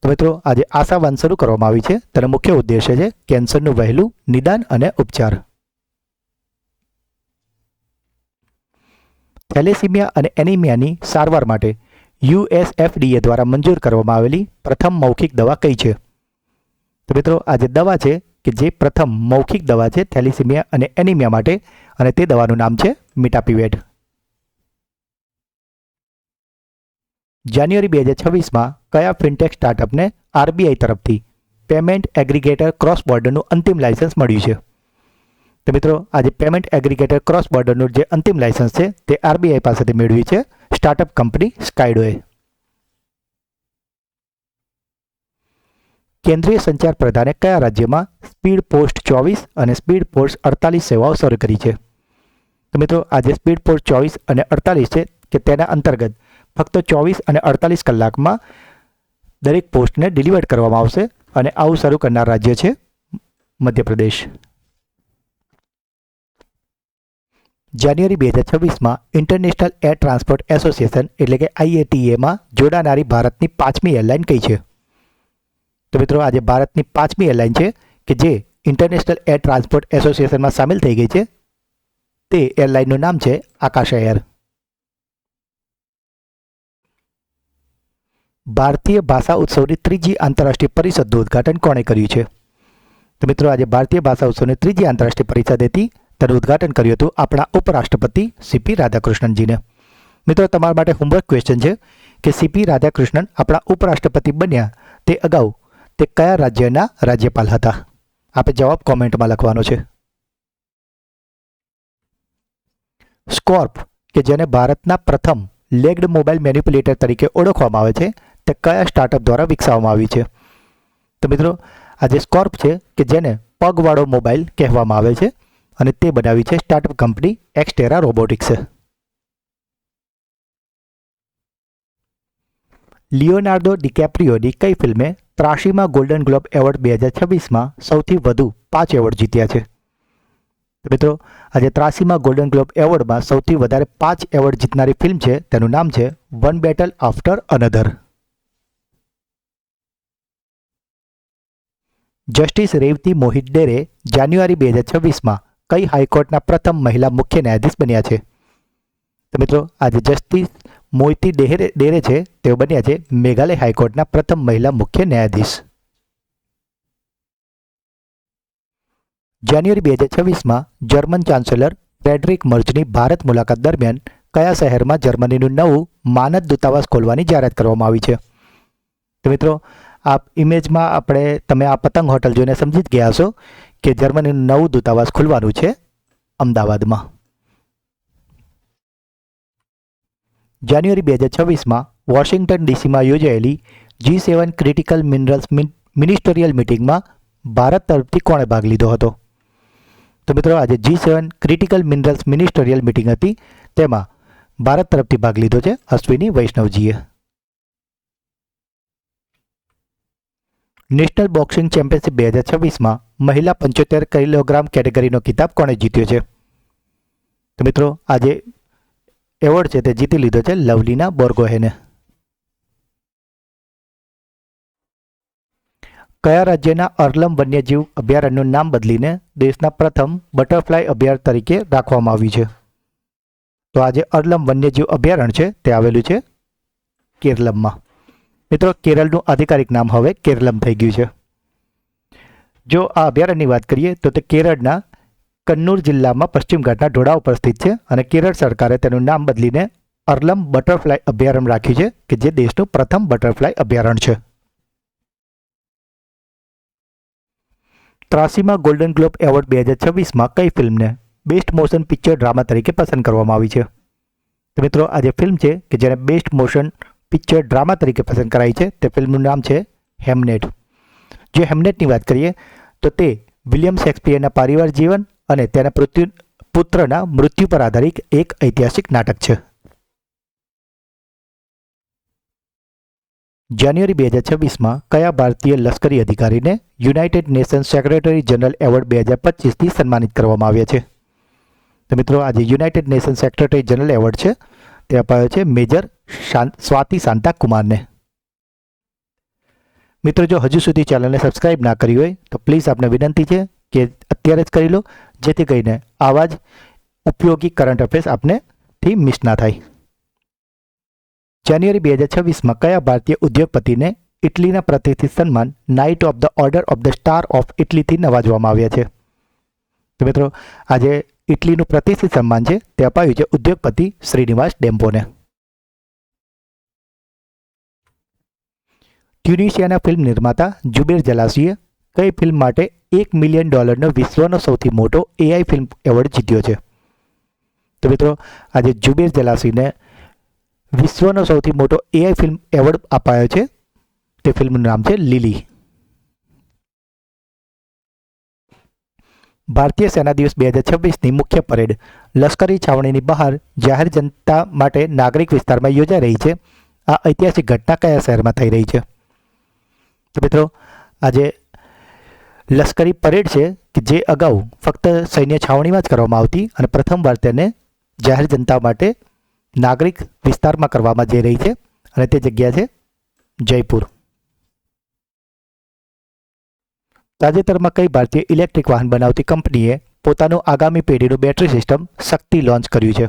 તો મિત્રો આજે આશાવાન શરૂ કરવામાં આવી છે તેનો મુખ્ય ઉદ્દેશ્ય છે કેન્સરનું વહેલું નિદાન અને ઉપચાર. થેલેસીમિયા અને એનિમિયાની સારવાર માટે USFDA દ્વારા મંજૂર કરવામાં આવેલી પ્રથમ મૌખિક દવા કઈ છે? તો મિત્રો આ જે દવા છે કે જે પ્રથમ મૌખિક દવા છે થેલેસીમિયા અને એનિમિયા માટે અને તે દવાનું નામ છે મિટાપિવેટ. જાન્યુઆરી 2026માં કયા ફિનટેક સ્ટાર્ટઅપને RBI તરફથી પેમેન્ટ એગ્રીગેટર ક્રોસ બોર્ડરનું અંતિમ લાયસન્સ મળ્યું છે? તો મિત્રો આજે પેમેન્ટ એગ્રીગેટર ક્રોસ બોર્ડરનું જે અંતિમ લાયસન્સ છે તે RBI પાસેથી મેળવ્યું છે સ્ટાર્ટઅપ કંપની સ્કાયડોએ. કેન્દ્રીય સંચાર પ્રધાને કયા રાજ્યમાં સ્પીડ પોસ્ટ 24 અને સ્પીડ પોસ્ટ 48 સેવાઓ શરૂ કરી છે? તો મિત્રો આજે સ્પીડ પોસ્ટ 24 અને 48 છે કે તેના અંતર્ગત ફક્ત 24 અને 48 કલાકમાં દરેક પોસ્ટને ડિલિવર કરવામાં આવશે અને આવું શરૂ કરનાર રાજ્ય છે મધ્યપ્રદેશ. જાન્યુઆરી 2026માં ઇન્ટરનેશનલ એર ટ્રાન્સપોર્ટ એસોસિએશન એટલે કે IATAમાં જોડાનારી ભારતની 5મી એરલાઇન કઈ છે? તો મિત્રો આજે ભારતની 5મી એરલાઇન છે કે જે ઇન્ટરનેશનલ એર ટ્રાન્સપોર્ટ એસોસિએશનમાં સામેલ થઈ ગઈ છે. તે એરલાઇનનું નામ છે આકાશા એર. ભારતીય ભાષા ઉત્સવની 3જી આંતરરાષ્ટ્રીય પરિષદનું ઉદ્ઘાટન કોણે કર્યું છે? તો મિત્રો આજે ભારતીય ભાષા ઉત્સવની 3જી આંતરરાષ્ટ્રીય પરિષદ હતી તેનું ઉદ્ઘાટન કર્યું હતું આપણા ઉપરાષ્ટ્રપતિ CP રાધાકૃષ્ણનજીને. મિત્રો તમારા માટે હોમવર્ક ક્વેશ્ચન છે કે CP રાધાકૃષ્ણન આપણા ઉપરાષ્ટ્રપતિ બન્યા તે અગાઉ તે કયા રાજ્યના રાજ્યપાલ હતા? આપે જવાબ કોમેન્ટમાં લખવાનો છે. સ્કોર્પ કે જેને ભારતના પ્રથમ લેગ્ડ મોબાઈલ મેનિપ્યુલેટર તરીકે ઓળખવામાં આવે છે તે કયા સ્ટાર્ટઅપ દ્વારા વિકસાવવામાં આવી છે? તો મિત્રો આજે સ્કોર્પ છે કે જેને પગવાળો મોબાઈલ કહેવામાં આવે છે અને તે બનાવી છે સ્ટાર્ટઅપ કંપની એક્સટેરા રોબોટિક્સ. લિયોનાર્ડો ડિકેપ્રિયોની કઈ ફિલ્મે 83માં ગોલ્ડન ગ્લોબ એવોર્ડ 2026માં સૌથી વધુ 5 એવોર્ડ જીત્યા છે? તો મિત્રો આજે 83માં ગોલ્ડન ગ્લોબ એવોર્ડમાં સૌથી વધારે 5 એવોર્ડ જીતનારી ફિલ્મ છે તેનું નામ છે one battle after another. Justice Revathi Mohite Dere જાન્યુઆરી 2026માં કઈ હાઈકોર્ટના પ્રથમ મહિલા મુખ્ય ન્યાયાધીશ બન્યા છે? તો મિત્રો આજે જસ્ટિસ મોહિતી ડેરે છે તેઓ બન્યા છે મેઘાલય હાઈકોર્ટના પ્રથમ મહિલા મુખ્ય ન્યાયાધીશ. જાન્યુઆરી 2026માં જર્મન ચાન્સેલર ફ્રેડરિક મર્ચની ભારત મુલાકાત દરમિયાન કયા શહેરમાં જર્મનીનું નવું માનદ દૂતાવાસ ખોલવાની જાહેરાત કરવામાં આવી છે? તો મિત્રો આ ઇમેજમાં તમે આ પતંગ હોટલ જોઈને સમજી જ ગયા હશો કે જર્મનીનું નવું દૂતાવાસ ખુલવાનું છે અમદાવાદમાં. જાન્યુઆરી 2026માં વોશિંગ્ટન DCમાં યોજાયેલી G7 ક્રિટિકલ મિનરલ્સ મિનિસ્ટરિયલ મિટિંગમાં ભારત તરફથી કોણે ભાગ લીધો હતો? તો મિત્રો આજે G7 critical minerals ministerial meeting હતી તેમાં ભારત તરફથી ભાગ લીધો છે અશ્વિની વૈષ્ણવજીએ. નેશનલ બોક્સિંગ ચેમ્પિયનશિપ 2026માં મહિલા 75 કિલોગ્રામ કેટેગરીનો ખિતાબ કોણે જીત્યો છે? તો મિત્રો આજે એવોર્ડ છે તે જીતી લીધો છે લવલીના બોર્ગોહેને. કયા રાજ્યના અર્લમ વન્યજીવ અભયારણ્યનું નામ બદલીને દેશના પ્રથમ બટરફ્લાય અભયારણ્ય તરીકે રાખવામાં આવ્યું છે? તો આજે અર્લમ વન્યજીવ અભયારણ્ય છે તે આવેલું છે કેરળમાં. મિત્રો કેરળનું આધિકારિક નામ હવે કેરળમ થઈ ગયું છે. જો આ અભયારણ્યની વાત કરીએ તો તે કેરળના કન્નૂર જિલ્લામાં પશ્ચિમ ઘાટના ઢોળાવ પર સ્થિત છે અને કેરળ સરકારે તેનું નામ બદલીને અર્લમ બટરફ્લાય અભયારણ્ય રાખ્યું છે કે જે દેશનું પ્રથમ બટરફ્લાય અભયારણ્ય છે. 83માં ગોલ્ડન ગ્લોબ એવોર્ડ 2026માં કઈ ફિલ્મને બેસ્ટ મોશન પિક્ચર ડ્રામા તરીકે પસંદ કરવામાં આવી છે? તો મિત્રો આ જે ફિલ્મ છે કે જેને બેસ્ટ મોશન પિક્ચર ડ્રામા તરીકે પસંદ કરાઈ છે તે ફિલ્મનું નામ છે હેમનેટ. જો હેમનેટની વાત કરીએ તો તે વિલિયમ શેક્સપિયરના પારિવારિક જીવન અને તેના પુત્રના મૃત્યુ પર આધારિત એક ઐતિહાસિક નાટક છે? જાન્યુઆરી 2026માં કયા ભારતીય લશ્કરી અધિકારીને United Nations secretary general award 2025થી સન્માનિત કરવામાં આવ્યા છે? તો મિત્રો, આજે United Nations secretary general award છે તે અપાયો છે મેજર સ્વાતિ શાંતા કુમારને. મિત્રો, જો હજુ સુધી ચેનલને સબસ્ક્રાઇબ ના કરી હોય તો પ્લીઝ આપને વિનંતી છે કે અત્યારે જ કરી લો, જેથી કરીને આવા જ ઉપયોગી કરંટ અફેર્સ આપનેથી મિસ ના થાય. જાન્યુઆરી 2026માં કયા ભારતીય ઉદ્યોગપતિને ઇટલીના પ્રતિષ્ઠિત સન્માન knight of the order of the star of ઇટલીથી નવાજવામાં આવ્યા છે? તો મિત્રો, આજે ઇટલીનું પ્રતિષ્ઠિત સન્માન છે તે અપાયું છે ઉદ્યોગપતિ શ્રીનિવાસ ડેમ્પોને. ટ્યુનિશિયાના ફિલ્મ નિર્માતા જુબેર જલાસીએ કઈ ફિલ્મ માટે $1 મિલિયન વિશ્વનો સૌથી મોટો AI ફિલ્મ એવોર્ડ જીત્યો છે? તો મિત્રો, આજે જુબેર જલાસીને વિશ્વનો સૌથી મોટો AI ફિલ્મ એવોર્ડ અપાયો છે. તે ફિલ્મનું નામ છે લીલી. ભારતીય સેના દિવસ 2026ની મુખ્ય પરેડ લશ્કરી છાવણીની બહાર જાહેર જનતા માટે નાગરિક વિસ્તારમાં યોજાઈ રહી છે. આ ઐતિહાસિક ઘટના કયા શહેરમાં થઈ રહી છે? તો મિત્રો, આજે લશ્કરી પરેડ છે કે જે અગાઉ ફક્ત સૈન્ય છાવણીમાં જ કરવામાં આવતી અને પ્રથમવાર તેને જાહેર જનતા માટે નાગરિક વિસ્તારમાં કરવામાં જઈ રહી છે અને તે જગ્યા છે જયપુર. તાજેતરમાં કઈ ભારતીય ઇલેક્ટ્રિક વાહન બનાવતી કંપનીએ પોતાનું આગામી પેઢીનું બેટરી સિસ્ટમ શક્તિ લોન્ચ કર્યું છે?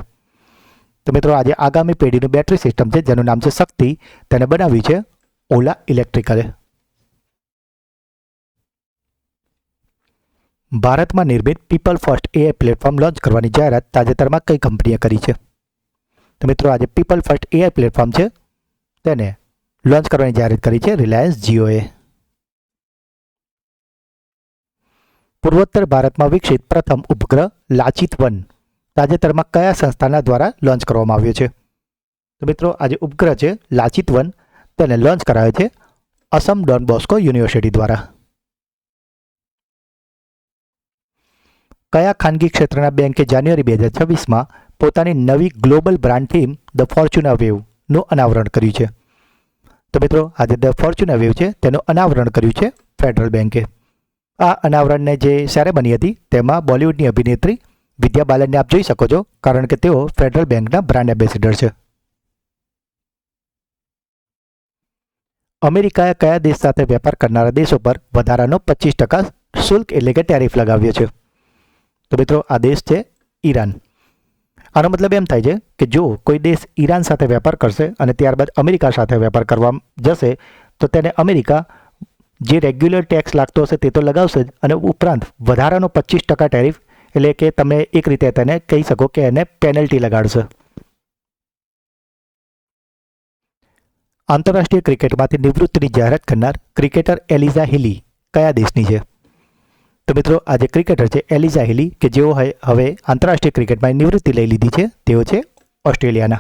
તો મિત્રો, આજે આગામી પેઢીનું બેટરી સિસ્ટમ છે જેનું નામ છે શક્તિ. તેને બનાવ્યું છે ઓલા ઇલેક્ટ્રિકલે. ભારતમાં નિર્મિત people first AI platform launch કરવાની જાહેરાત તાજેતરમાં કઈ કંપનીએ કરી છે? તો મિત્રો, આજે પીપલ ફર્સ્ટ AI પ્લેટફોર્મ છે તેને લોન્ચ કરવાની જાહેરાત કરી છે રિલાયન્સ જીઓએ. પૂર્વોત્તર ભારતમાં વિકસિત પ્રથમ ઉપગ્રહ લાચિત-1 તાજેતરમાં કયા સંસ્થાના દ્વારા લોન્ચ કરવામાં આવ્યો છે? તો મિત્રો, આજે ઉપગ્રહ છે લાચિત-1 તેને લોન્ચ કરાયો છે અસમ ડોન બોસ્કો યુનિવર્સિટી દ્વારા. કયા ખાનગી ક્ષેત્રના બેંકે જાન્યુઆરી 2026માં પોતાની નવી ગ્લોબલ બ્રાન્ડ થીમ ધ ફોર્ચ્યુના વેવનું અનાવરણ કર્યું છે? તો મિત્રો, આજે ધ ફોર્ચ્યુના વેવ છે તેનું અનાવરણ કર્યું છે ફેડરલ બેંકે. આ અનાવરણને જે સેરેમની હતી તેમાં બોલિવૂડની અભિનેત્રી વિદ્યા બાલનને આપ જોઈ શકો છો, કારણ કે તેઓ ફેડરલ બેંકના બ્રાન્ડ એમ્બેસેડર છે. અમેરિકાએ કયા દેશ સાથે વેપાર કરનારા દેશો પર વધારાનો 25% શુલ્ક એટલે કે ટેરિફ લગાવ્યો છે? તો મિત્રો, આ દેશ છે ઈરાન. આનો મતલબ એમ થાય છે કે જો કોઈ દેશ ઈરાન સાથે વેપાર કરશે અને ત્યારબાદ અમેરિકા સાથે વેપાર કરવા જશે તો તેને અમેરિકા જે રેગ્યુલર ટેક્સ લાગતો હશે તે તો લગાવશે જ, અને ઉપરાંત વધારાનો 25% ટેરિફ એટલે કે તમે એક રીતે તેને કહી શકો કે એને પેનલ્ટી લગાડશે. આંતરરાષ્ટ્રીય ક્રિકેટમાંથી નિવૃત્તિની જાહેરાત કરનાર ક્રિકેટર એલિઝા હિલી કયા દેશની છે? તો મિત્રો, આ જે ક્રિકેટર છે એલિઝા હિલી કે જેઓ હવે આંતરરાષ્ટ્રીય ક્રિકેટમાં નિવૃત્તિ લઈ લીધી છે તેઓ છે ઓસ્ટ્રેલિયાના.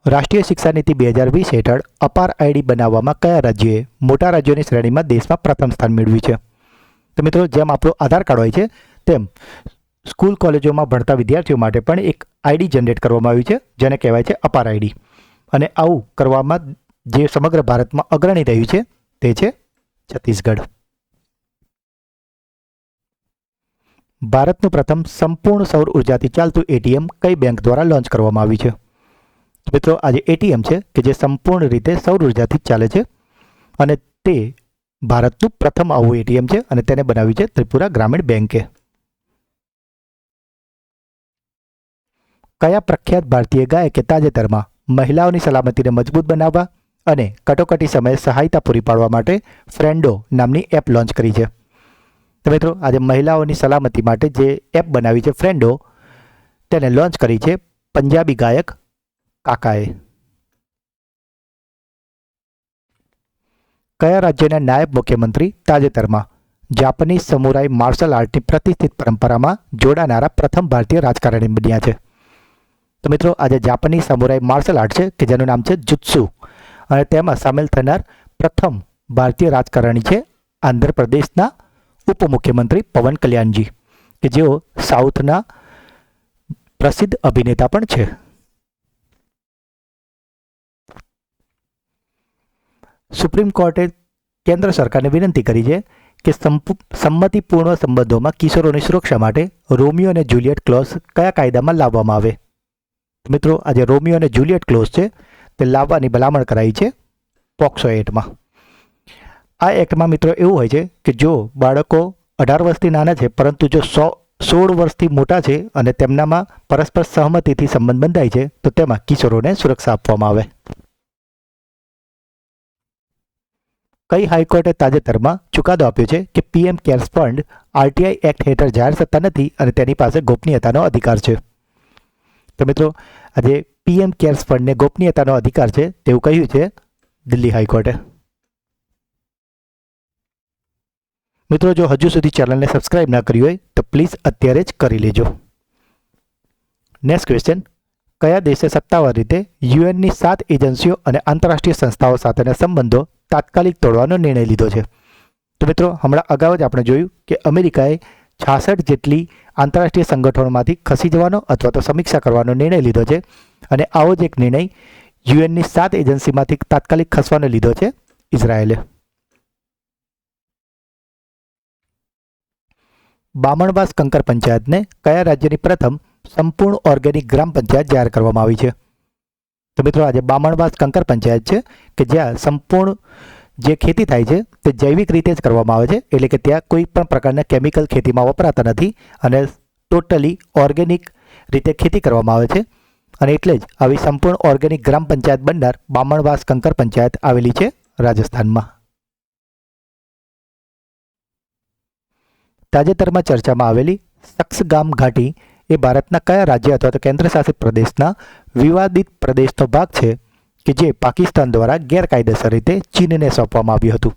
રાષ્ટ્રીય શિક્ષા નીતિ 2020 હેઠળ અપાર આઈડી બનાવવામાં કયા રાજ્યોએ મોટા રાજ્યોની શ્રેણીમાં દેશમાં પ્રથમ સ્થાન મેળવ્યું છે? તો મિત્રો, જેમ આપણું આધાર કાર્ડ હોય છે તેમ સ્કૂલ કોલેજોમાં ભણતા વિદ્યાર્થીઓ માટે પણ એક આઈડી જનરેટ કરવામાં આવ્યું છે જેને કહેવાય છે અપાર આઈડી. અને આવું કરવામાં જે સમગ્ર ભારતમાં અગ્રણી રહ્યું છે તે છે છત્તીસગઢ. ભારતનું પ્રથમ સંપૂર્ણ સૌર ઉર્જાથી ચાલતું ATM કઈ બેંક દ્વારા લોન્ચ કરવામાં આવ્યું છે? મિત્રો, આજે ATM છે કે જે સંપૂર્ણ રીતે સૌર ઉર્જાથી ચાલે છે અને તે ભારતનું પ્રથમ આવું ATM છે અને તેને બનાવ્યું છે ત્રિપુરા ગ્રામીણ બેંકે. કયા પ્રખ્યાત ભારતીય ગાયકે તાજેતરમાં મહિલાઓની સલામતીને મજબૂત બનાવવા અને કટોકટી સમયે સહાયતા પૂરી પાડવા માટે ફ્રેન્ડો નામની એપ લોન્ચ કરી છે? તો મિત્રો, આજે મહિલાઓની સલામતી માટે જે એપ બનાવી છે ફ્રેન્ડો તેને લોન્ચ કરી છે પંજાબી ગાયક કાકાએ. કયા રાજ્યના નાયબ મુખ્યમંત્રી તાજેતરમાં જાપાનીઝ સમુરાઈ માર્શલ આર્ટની પ્રતિષ્ઠિત પરંપરામાં જોડાનારા પ્રથમ ભારતીય રાજકારણી બન્યા છે? તો મિત્રો, આજે જાપાનીઝ સમુરાઈ માર્શલ આર્ટ છે કે જેનું નામ છે જુત્સુ અને તેમાં સામેલ થનાર પ્રથમ ભારતીય રાજકારણી છે આંધ્રપ્રદેશના ઉપમુખ્યમંત્રી પવન કલ્યાણજી, કે જેઓ સાઉથના પ્રસિદ્ધ અભિનેતા પણ છે. સુપ્રીમ કોર્ટે કેન્દ્ર સરકારને વિનંતી કરી છે કે સંમતિપૂર્ણ સંબંધોમાં કિશોરોની સુરક્ષા માટે રોમિયો અને જુલિયટ ક્લોઝ કયા કાયદામાં લાવવામાં આવે. મિત્રો, આ જે રોમિયો અને જુલિયટ ક્લોઝ છે તે લાવવાની ભલામણ કરાઈ છે પોક્સો એક્ટમાં. આ એક્ટમાં મિત્રો એવું હોય છે કે જો બાળકો 18 વર્ષથી નાના છે પરંતુ જો 16 વર્ષથી મોટા છે અને તેમનામાં પરસ્પર સહમતિથી સંબંધ બંધાય છે તો તેમાં કિશોરોને સુરક્ષા આપવામાં આવે. કઈ હાઈકોર્ટે તાજેતરમાં ચુકાદો આપ્યો છે કે PM cares fund RTI act હેઠળ જાહેર સત્તા નથી અને તેની પાસે ગોપનીયતાનો અધિકાર છે. તો મિત્રો, આજે પીએમ કેર્સ ફંડને ગોપનીયતાનો અધિકાર છે તેવું કહ્યું છે દિલ્હી હાઈકોર્ટે. મિત્રો, જો હજુ સુધી ચેનલને સબસ્ક્રાઇબ ના કરી હોય તો પ્લીઝ અત્યારે જ કરી લેજો. નેક્સ્ટ ક્વેશ્ચન, કયા દેશે સત્તાવાર રીતે યુએનની 7 એજન્સીઓ અને આંતરરાષ્ટ્રીય સંસ્થાઓ સાથેના સંબંધો તાત્કાલિક તોડવાનો નિર્ણય લીધો છે? તો મિત્રો, હમણાં અગાઉ જ આપણે જોયું કે અમેરિકાએ 66 જેટલી આંતરરાષ્ટ્રીય સંગઠનોમાંથી ખસી જવાનો અથવા તો સમીક્ષા કરવાનો નિર્ણય લીધો છે અને આવો જ એક નિર્ણય યુએનની 7 એજન્સીમાંથી તાત્કાલિક ખસવાનો લીધો છે ઇઝરાયેલે. બામણવાસ કંકર પંચાયતને કયા રાજ્યની પ્રથમ સંપૂર્ણ ઓર્ગેનિક ગ્રામ પંચાયત જાહેર કરવામાં આવી છે? તો મિત્રો, આજે બામણવાસ કંકર પંચાયત છે કે જ્યાં સંપૂર્ણ જે ખેતી થાય છે તે જૈવિક રીતે જ કરવામાં આવે છે, એટલે કે ત્યાં કોઈ પણ પ્રકારના કેમિકલ ખેતીમાં વપરાતા નથી અને ટોટલી ઓર્ગેનિક રીતે ખેતી કરવામાં આવે છે અને એટલે જ આવી સંપૂર્ણ ઓર્ગેનિક ગ્રામ પંચાયત બનનાર બામણવાસ કંકર પંચાયત આવેલી છે રાજસ્થાનમાં. તાજેતરમાં ચર્ચામાં આવેલી સક્સગામ ઘાટી એ ભારતના કયા રાજ્ય અથવા તો કેન્દ્રશાસિત પ્રદેશના વિવાદિત પ્રદેશનો ભાગ છે કે જે પાકિસ્તાન દ્વારા ગેરકાયદેસર રીતે ચીનને સોંપવામાં આવ્યું હતું?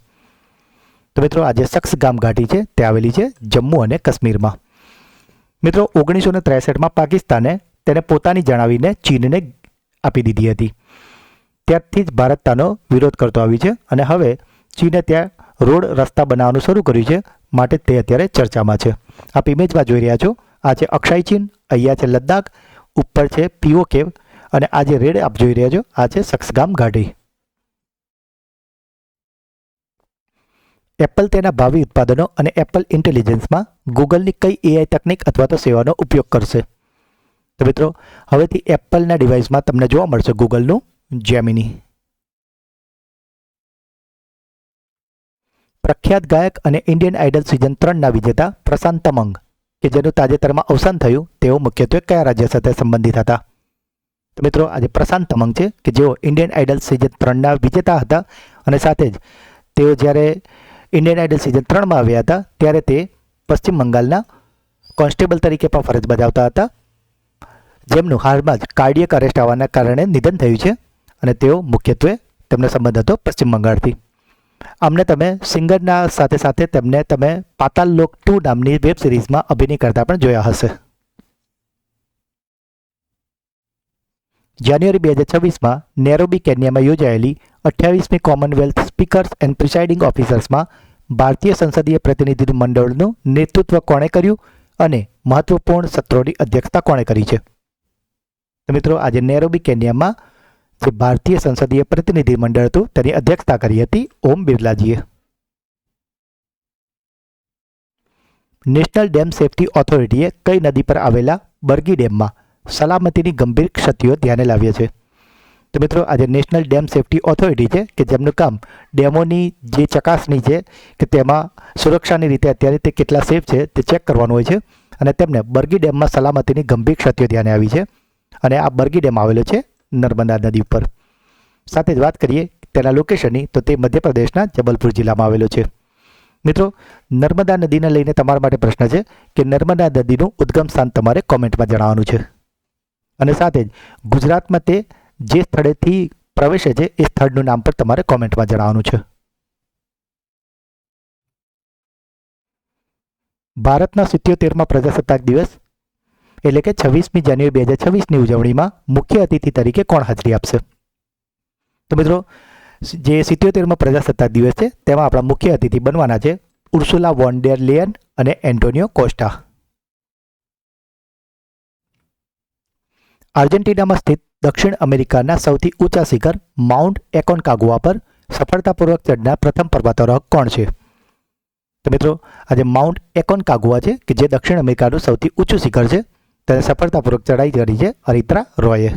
તો મિત્રો, આજે સક્સગામ ઘાટી છે તે આવેલી છે જમ્મુ અને કાશ્મીરમાં. મિત્રો, 1963માં પાકિસ્તાને તેને પોતાની જણાવીને ચીનને આપી દીધી હતી. ત્યારથી જ ભારત તેનો વિરોધ કરતો આવ્યું છે અને હવે ચીને ત્યાં રોડ રસ્તા બનાવવાનું શરૂ કર્યું છે, માટે તે અત્યારે ચર્ચામાં છે. આપ ઇમેજમાં જોઈ રહ્યા છો, આ છે અક્ષય ચીન, અહીંયા છે લદ્દાખ, ઉપર છે પીઓકે અને આ જે રેડ આપ જોઈ રહ્યા છો આ છે સક્સગામ ઘાટી. એપલ તેના ભાવિ ઉત્પાદનો અને એપલ ઇન્ટેલિજન્સમાં ગૂગલની કઈ એઆઈ તકનીક અથવા તો સેવાનો ઉપયોગ કરશે? તો મિત્રો, હવેથી એપલના ડિવાઇસમાં તમને જોવા મળશે ગૂગલનું જેમિની. પ્રખ્યાત ગાયક અને ઇન્ડિયન આઇડલ સિઝન 3ના વિજેતા પ્રશાંત તમંગ, કે જેનું તાજેતરમાં અવસાન થયું, તેઓ મુખ્યત્વે કયા રાજ્ય સાથે સંબંધિત હતા? તો મિત્રો, આજે પ્રશાંત તમંગ છે કે જેઓ ઇન્ડિયન આઇડલ સિઝન 3ના વિજેતા હતા અને સાથે જ તેઓ જ્યારે ઇન્ડિયન આઇડલ સિઝન 3માં આવ્યા હતા ત્યારે તે પશ્ચિમ બંગાળના કોન્સ્ટેબલ તરીકે પણ ફરજ બજાવતા હતા, જેમનું હાલમાં જ કાર્ડિયક અરેસ્ટ આવવાના કારણે નિધન થયું છે અને તેઓ મુખ્યત્વે તેમનો સંબંધ હતો પશ્ચિમ બંગાળથી. આમને તમે સિંગરના સાથે સાથે તેમને તમે પાતાલ લોક 2 નામની વેબ સિરીઝમાં અભિનય કરતા પણ જોયા હશે. જાન્યુઆરી 2026માં નેરોબી કેન્યામાં યોજાયેલી 28મી કોમનવેલ્થ સ્પીકર્સ એન્ડ પ્રિસાઇડિંગ ઓફિસર્સમાં ભારતીય સંસદીય પ્રતિનિધિ મંડળનું નેતૃત્વ કોણે કર્યું અને મહત્વપૂર્ણ સત્રોની અધ્યક્ષતા કોણે કરી છે? તો મિત્રો, આજે નેરોબી કેન્યામાં જે ભારતીય સંસદીય પ્રતિનિધિ મંડળ હતું તેની અધ્યક્ષતા કરી હતી ઓમ બિરલાજીએ. નેશનલ ડેમ સેફટી ઓથોરિટીએ કઈ નદી પર આવેલા બરગી ડેમમાં સલામતીની ગંભીર ક્ષતિઓ ધ્યાને લાવ્યા છે? તો મિત્રો, આજે નેશનલ ડેમ સેફટી ઓથોરિટી છે કે જેમનું કામ ડેમોની જે ચકાસણી છે કે તેમાં સુરક્ષાની રીતે અત્યારે તે કેટલા સેફ છે તે ચેક કરવાનું હોય છે અને તેમને બરગી ડેમમાં સલામતીની ગંભીર ક્ષતિઓ ધ્યાને આવી છે અને આ બરગી ડેમ આવેલો છે નર્મદા નદી ઉપર. સાથે જ વાત કરીએ તેના લોકેશનની તો તે મધ્યપ્રદેશના જબલપુર જિલ્લામાં આવેલો છે. મિત્રો, નર્મદા નદીને લઈને તમારા માટે પ્રશ્ન છે કે નર્મદા નદીનું ઉદ્ગમ સ્થાન તમારે કોમેન્ટમાં જણાવવાનું છે અને સાથે જ ગુજરાતમાં તે જે સ્થળેથી પ્રવેશે છે એ સ્થળનું નામ પણ તમારે કોમેન્ટમાં જણાવવાનું છે. ભારતના 77મા પ્રજાસત્તાક દિવસ એટલે કે 26મી જાન્યુઆરી 2026ની ઉજવણીમાં મુખ્ય અતિથિ તરીકે કોણ હાજરી આપશે? તો મિત્રો, જે 77મા પ્રજાસત્તાક દિવસ છે તેમાં આપણા મુખ્ય અતિથિ બનવાના છે ઉર્સુલા વોન ડેર લેયન અને એન્ટોનિયો કોસ્ટા. આર્જેન્ટિનામાં સ્થિત દક્ષિણ અમેરિકાના સૌથી ઊંચા શિખર માઉન્ટ એકોન્કાગુઆ પર સફળતાપૂર્વક ચડનાર પ્રથમ પર્વતારોહક કોણ છે? તો મિત્રો, આજે માઉન્ટ એકોન્કાગુઆ છે કે જે દક્ષિણ અમેરિકાનું સૌથી ઊંચું શિખર છે, તેને સફળતાપૂર્વક ચડાઈ કરી છે અરિત્રા રોયે.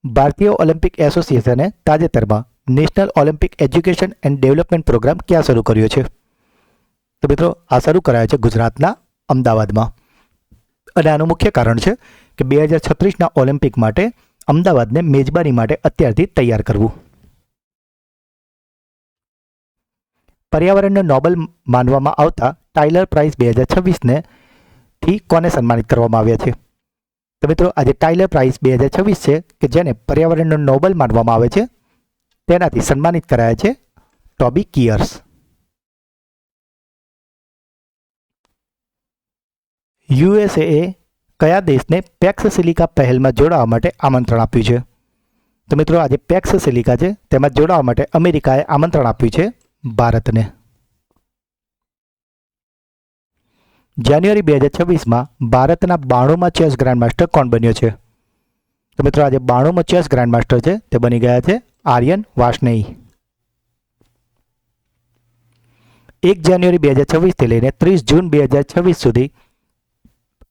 ભારતીય ઓલિમ્પિક એસોસિએશને તાજેતરમાં national Olympic education and development programme ક્યાં શરૂ કર્યો છે? તો મિત્રો, આ શરૂ કરાયો છે ગુજરાતના અમદાવાદમાં. અને આનું મુખ્ય કારણ છે કે 2036ના ઓલિમ્પિક માટે અમદાવાદને મેજબાની માટે અત્યારથી તૈયાર કરવું. પર્યાવરણનો નોબેલ માનવામાં આવતા ટાઇલર પ્રાઇઝ 2026ને થી કોને સન્માનિત કરવામાં આવ્યા છે? તો મિત્રો, આજે ટાઇલર પ્રાઇઝ 2026 છે કે જેને પર્યાવરણનો નોબેલ માનવામાં આવે છે, તેનાથી સન્માનિત કરાયા છે ટોબી કિયર્સ. યુએસએએ કયા દેશને પેક્સ સિલિકા પહેલમાં જોડાવા માટે આમંત્રણ આપ્યું છે? તો મિત્રો, આજે પેક્સ સિલિકા છે તેમાં જોડાવા માટે અમેરિકાએ આમંત્રણ આપ્યું છે ભારતને. જાન્યુઆરી 2026માં ભારતના 92માં ચેસ ગ્રાન્ડમાસ્ટર કોણ બન્યો છે? તો મિત્રો, આજે 92મો ચેસ ગ્રાન્ડમાસ્ટર છે તે બની ગયા છે આર્યન વાર્ષ્ણેય. 1 જાન્યુઆરી 2026થી લઈને 30 જૂન 2026 સુધી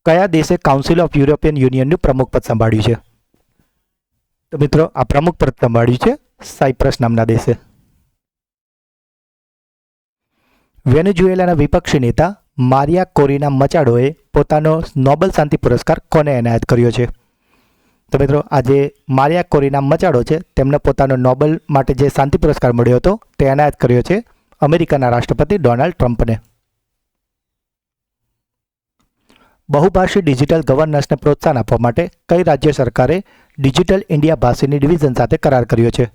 કયા દેશે કાઉન્સિલ ઓફ યુરોપિયન યુનિયનનું પ્રમુખ પદ સંભાળ્યું છે? તો મિત્રો, આ પ્રમુખ પદ સંભાળ્યું છે સાયપ્રસ નામના દેશે. વેનેઝુએલાના વિપક્ષી નેતા મારિયા કોરિના મચાડોએ પોતાનો નોબેલ શાંતિ પુરસ્કાર કોને એનાયત કર્યો છે? તો મિત્રો, આજે મારિયા કોરિના મચાડો છે તેમને પોતાનો નોબેલ માટે જે શાંતિ પુરસ્કાર મળ્યો હતો તે એનાયત કર્યો છે અમેરિકાના રાષ્ટ્રપતિ ડોનાલ્ડ ટ્રમ્પને. બહુભાષી ડિજિટલ ગવર્નન્સને પ્રોત્સાહન આપવા માટે કઈ રાજ્ય સરકારે ડિજિટલ ઇન્ડિયા ભાષીની ડિવિઝન સાથે કરાર કર્યો છે?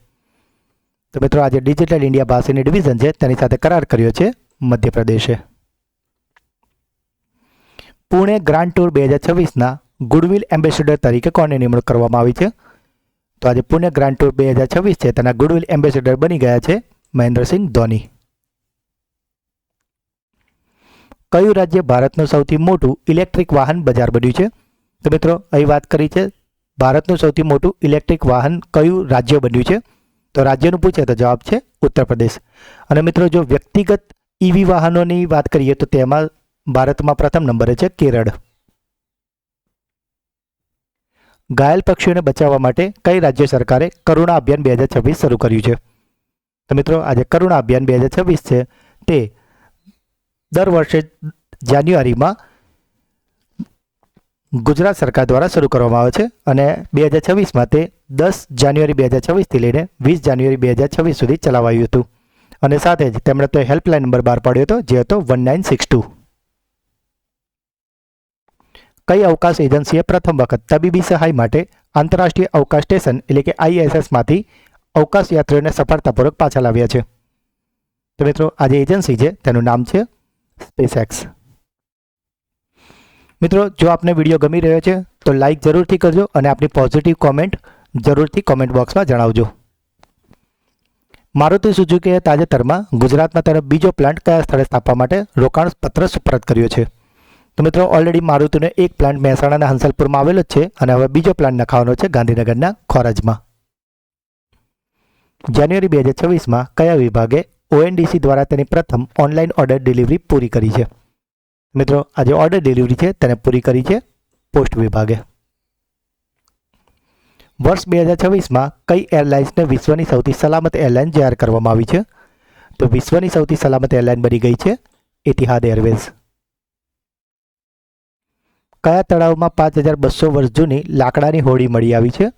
તો મિત્રો, આજે ડિજિટલ ઇન્ડિયા ભાષીની ડિવિઝન છે તેની સાથે કરાર કર્યો છે મધ્યપ્રદેશે. પુણે ગ્રાન્ડ ટૂર 2026ના ગુડવિલ એમ્બેસેડર તરીકે કોની નિમણૂક કરવામાં આવી છે? તો આજે પુણે ગ્રાન્ડ ટૂર 2026 છે તેના ગુડવિલ એમ્બેસેડર બની ગયા છે મહેન્દ્રસિંહ ધોની. કયું રાજ્ય ભારતનું સૌથી મોટું ઇલેક્ટ્રિક વાહન બજાર બન્યું છે? તો મિત્રો, અહીં વાત કરી છે ભારતનું સૌથી મોટું ઇલેક્ટ્રિક વાહન કયું રાજ્ય બન્યું છે? તો રાજ્યનું પૂછે તો જવાબ છે ઉત્તર પ્રદેશ. અને મિત્રો, જો વ્યક્તિગત ઈવી વાહનોની વાત કરીએ તો તેમાં ભારતમાં પ્રથમ નંબરે છે કેરળ. ઘાયલ પક્ષીઓને બચાવવા માટે કઈ રાજ્ય સરકારે કરુણા અભિયાન 2026 શરૂ કર્યું છે? તો મિત્રો, આજે કરુણા અભિયાન 2026 છે તે દર વર્ષે જાન્યુઆરીમાં ગુજરાત સરકાર દ્વારા શરૂ કરવામાં આવે છે અને 2026માં તે 10 જાન્યુઆરી 2026થી લઈને 20 જાન્યુઆરી 2026 સુધી ચલાવાયું હતું. અને સાથે જ તેમણે તો હેલ્પલાઇન નંબર બહાર પાડ્યો હતો જે હતો 1962. કઈ અવકાશ એજન્સીએ પ્રથમ વખત તબીબી સહાય માટે આંતરરાષ્ટ્રીય અવકાશ સ્ટેશન એટલે કે ISSમાંથી અવકાશ યાત્રીઓને સફળતાપૂર્વક પાછા લાવ્યા છે? તો મિત્રો, આ જે એજન્સી છે તેનું નામ છે સ્પેસએક્સ. મિત્રો, જો આપને વિડીયો ગમી રહ્યો છે તો લાઈક જરૂરથી કરજો અને આપની પોઝિટિવ કોમેન્ટ જરૂરથી કોમેન્ટ બોક્સમાં જણાવજો. મારુતિ સુઝુકીએ તાજેતરમાં ગુજરાતમાં તેનો બીજો પ્લાન્ટ કયા સ્થળે સ્થાપવા માટે રોકાણ પત્ર સુપરત કર્યો છે? તો મિત્રો, ઓલરેડી મારુતિનો એક પ્લાન્ટ મહેસાણાના હંસલપુરમાં આવેલો જ છે અને હવે બીજો પ્લાન્ટ નખાવાનો છે ગાંધીનગરના ખોરજમાં. જાન્યુઆરી 2026માં કયા વિભાગે ONDC દ્વારા તેની પ્રથમ ઓનલાઈન ઓર્ડર ડિલિવરી પૂરી કરી છે? મિત્રો, આજે ઓર્ડર ડિલિવરી છે તેને પૂરી કરી છે પોસ્ટ વિભાગે. વર્ષ 2026માં કઈ એરલાઇન્સને વિશ્વની સૌથી સલામત એરલાઇન જાહેર કરવામાં આવી છે? તો વિશ્વની સૌથી સલામત એરલાઇન બની ગઈ છે એતિહાદ એરવેઝ. કયા તળાવમાં 5200 વર્ષ જૂની લાકડાની હોડી મળી આવી છે?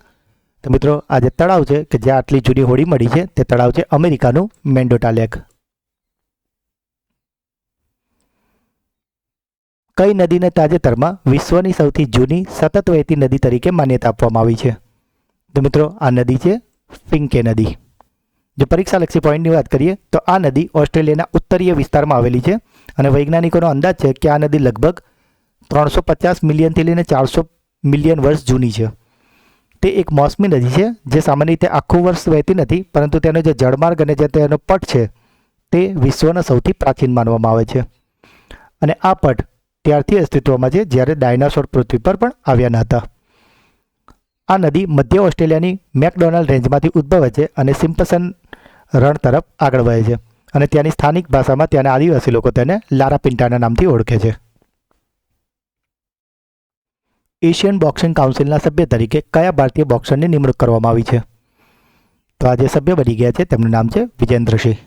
તો મિત્રો, આ જે તળાવ છે કે જ્યાં આટલી જૂની હોડી મળી છે તે તળાવ છે અમેરિકાનું મેન્ડોટા લેક. કઈ નદીને તાજેતરમાં વિશ્વની સૌથી જૂની સતત વહેતી નદી તરીકે માન્યતા આપવામાં આવી છે? તો મિત્રો, આ નદી છે ફિંકે નદી. જો પરીક્ષાલક્ષી પોઈન્ટની વાત કરીએ તો આ નદી ઓસ્ટ્રેલિયાના ઉત્તરીય વિસ્તારમાં આવેલી છે અને વૈજ્ઞાનિકોનો અંદાજ છે કે આ નદી લગભગ 350 મિલિયનથી લઈને 400 મિલિયન વર્ષ જૂની છે. તે એક મોસમી નદી છે જે સામાન્ય રીતે આખું વર્ષ વહેતી નથી, પરંતુ તેનો જે જળમાર્ગ અને જે તેનો પટ છે તે વિશ્વનો સૌથી પ્રાચીન માનવામાં આવે છે. અને આ પટ ત્યારથી અસ્તિત્વમાં છે જ્યારે ડાયનાસોર પૃથ્વી પર પણ આવ્યા ન હતા. આ નદી મધ્ય ઓસ્ટ્રેલિયાની મેકડોનાલ્ડ રેન્જમાંથી ઉદ્ભવે છે અને સિમ્પસન રણ તરફ આગળ વહે છે. અને ત્યાંની સ્થાનિક ભાષામાં ત્યાંના આદિવાસી લોકો તેને લારા પિન્ટાના નામથી ઓળખે છે. એશિયન બોક્સિંગ કાઉન્સિલના સભ્ય તરીકે કયા ભારતીય બોક્સરની નિમણૂક કરવામાં આવી છે? તો આ જે સભ્ય બની ગયા છે તેમનું નામ છે વિજેન્દ્રસિંહ.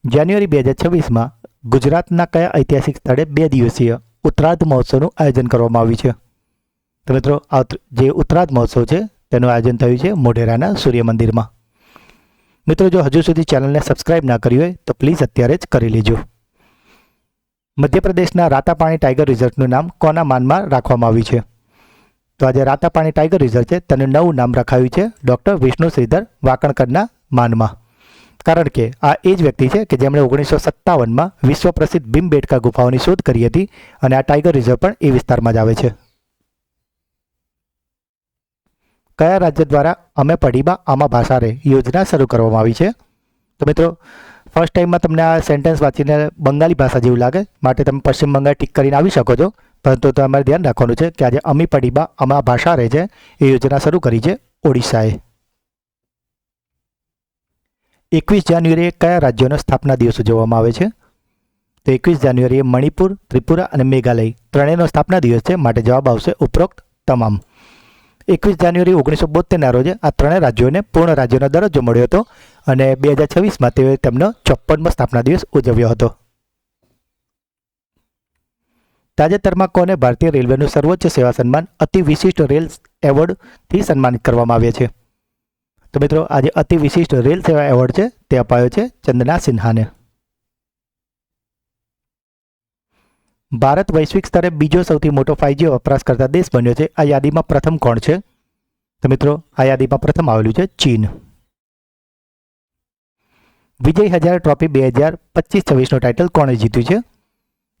જાન્યુઆરી 2026માં ગુજરાતના કયા ઐતિહાસિક સ્થળે 2 દિવસીય ઉત્તરાર્ધ મહોત્સવનું આયોજન કરવામાં આવ્યું છે? તો મિત્રો જે ઉત્તરાર્ધ મહોત્સવ છે તેનું આયોજન થયું છે મોઢેરાના સૂર્ય મંદિરમાં. મિત્રો જો હજુ સુધી ચેનલને સબસ્ક્રાઇબ ના કરી હોય તો પ્લીઝ અત્યારે જ કરી લેજો. મધ્યપ્રદેશના રાતાપાણી ટાઈગર રિઝર્વનું નામ કોના માનમાં રાખવામાં આવ્યું છે? તો આજે રાતાપાણી ટાઈગર રિઝર્વ છે તેનું નવું નામ રખાયું છે ડૉક્ટર વિષ્ણુ શ્રીધર વાકણકરના માનમાં. કારણ કે આ એ જ વ્યક્તિ છે કે જેમણે 1957માં વિશ્વ પ્રસિદ્ધ ભીમબેટકા ગુફાઓની શોધ કરી હતી અને આ ટાઈગર રિઝર્વ પણ એ વિસ્તારમાં જ આવે છે. કયા રાજ્ય દ્વારા અમે પઢીબા આમાં ભાષા રે યોજના શરૂ કરવામાં આવી છે? તો મિત્રો ફર્સ્ટ ટાઈમમાં તમને આ સેન્ટેન્સ વાંચીને બંગાળી ભાષા જેવું લાગે, માટે તમે પશ્ચિમ બંગાળ ટીક કરીને આવી શકો છો, પરંતુ તમારે ધ્યાન રાખવાનું છે કે આજે અમી પઢીબા આમાં ભાષા રે છે એ યોજના શરૂ કરી છે ઓડિશાએ. 21 જાન્યુઆરીએ કયા રાજ્યોનો સ્થાપના દિવસ ઉજવવામાં આવે છે? તો 21 જાન્યુઆરીએ મણિપુર, ત્રિપુરા અને મેઘાલય ત્રણેયનો સ્થાપના દિવસ છે, માટે જવાબ આવશે ઉપરોક્ત તમામ. 21 જાન્યુઆરી 1972ના રોજ આ ત્રણેય રાજ્યોને પૂર્ણ રાજ્યનો દરજ્જો મળ્યો હતો અને 2026માં તેઓએ તેમનો 54મો સ્થાપના દિવસ ઉજવ્યો હતો. તાજેતરમાં કોને ભારતીય રેલવેનું સર્વોચ્ચ સેવા સન્માન અતિ વિશિષ્ટ રેલ એવોર્ડથી સન્માનિત કરવામાં આવ્યા છે? તો મિત્રો આજે અતિ વિશિષ્ટ રેલ સેવા એવોર્ડ છે તે અપાયો છે ચંદના સિન્હાને. ભારત વૈશ્વિક સ્તરે બીજો સૌથી મોટો 5G વપરાશકર્તા દેશ બન્યો છે. આ યાદીમાં પ્રથમ કોણ છે? તો મિત્રો આ યાદીમાં પ્રથમ આવેલું છે ચીન. વિજય હજારે ટ્રોફી 2025-26નું ટાઇટલ કોણે જીત્યું છે?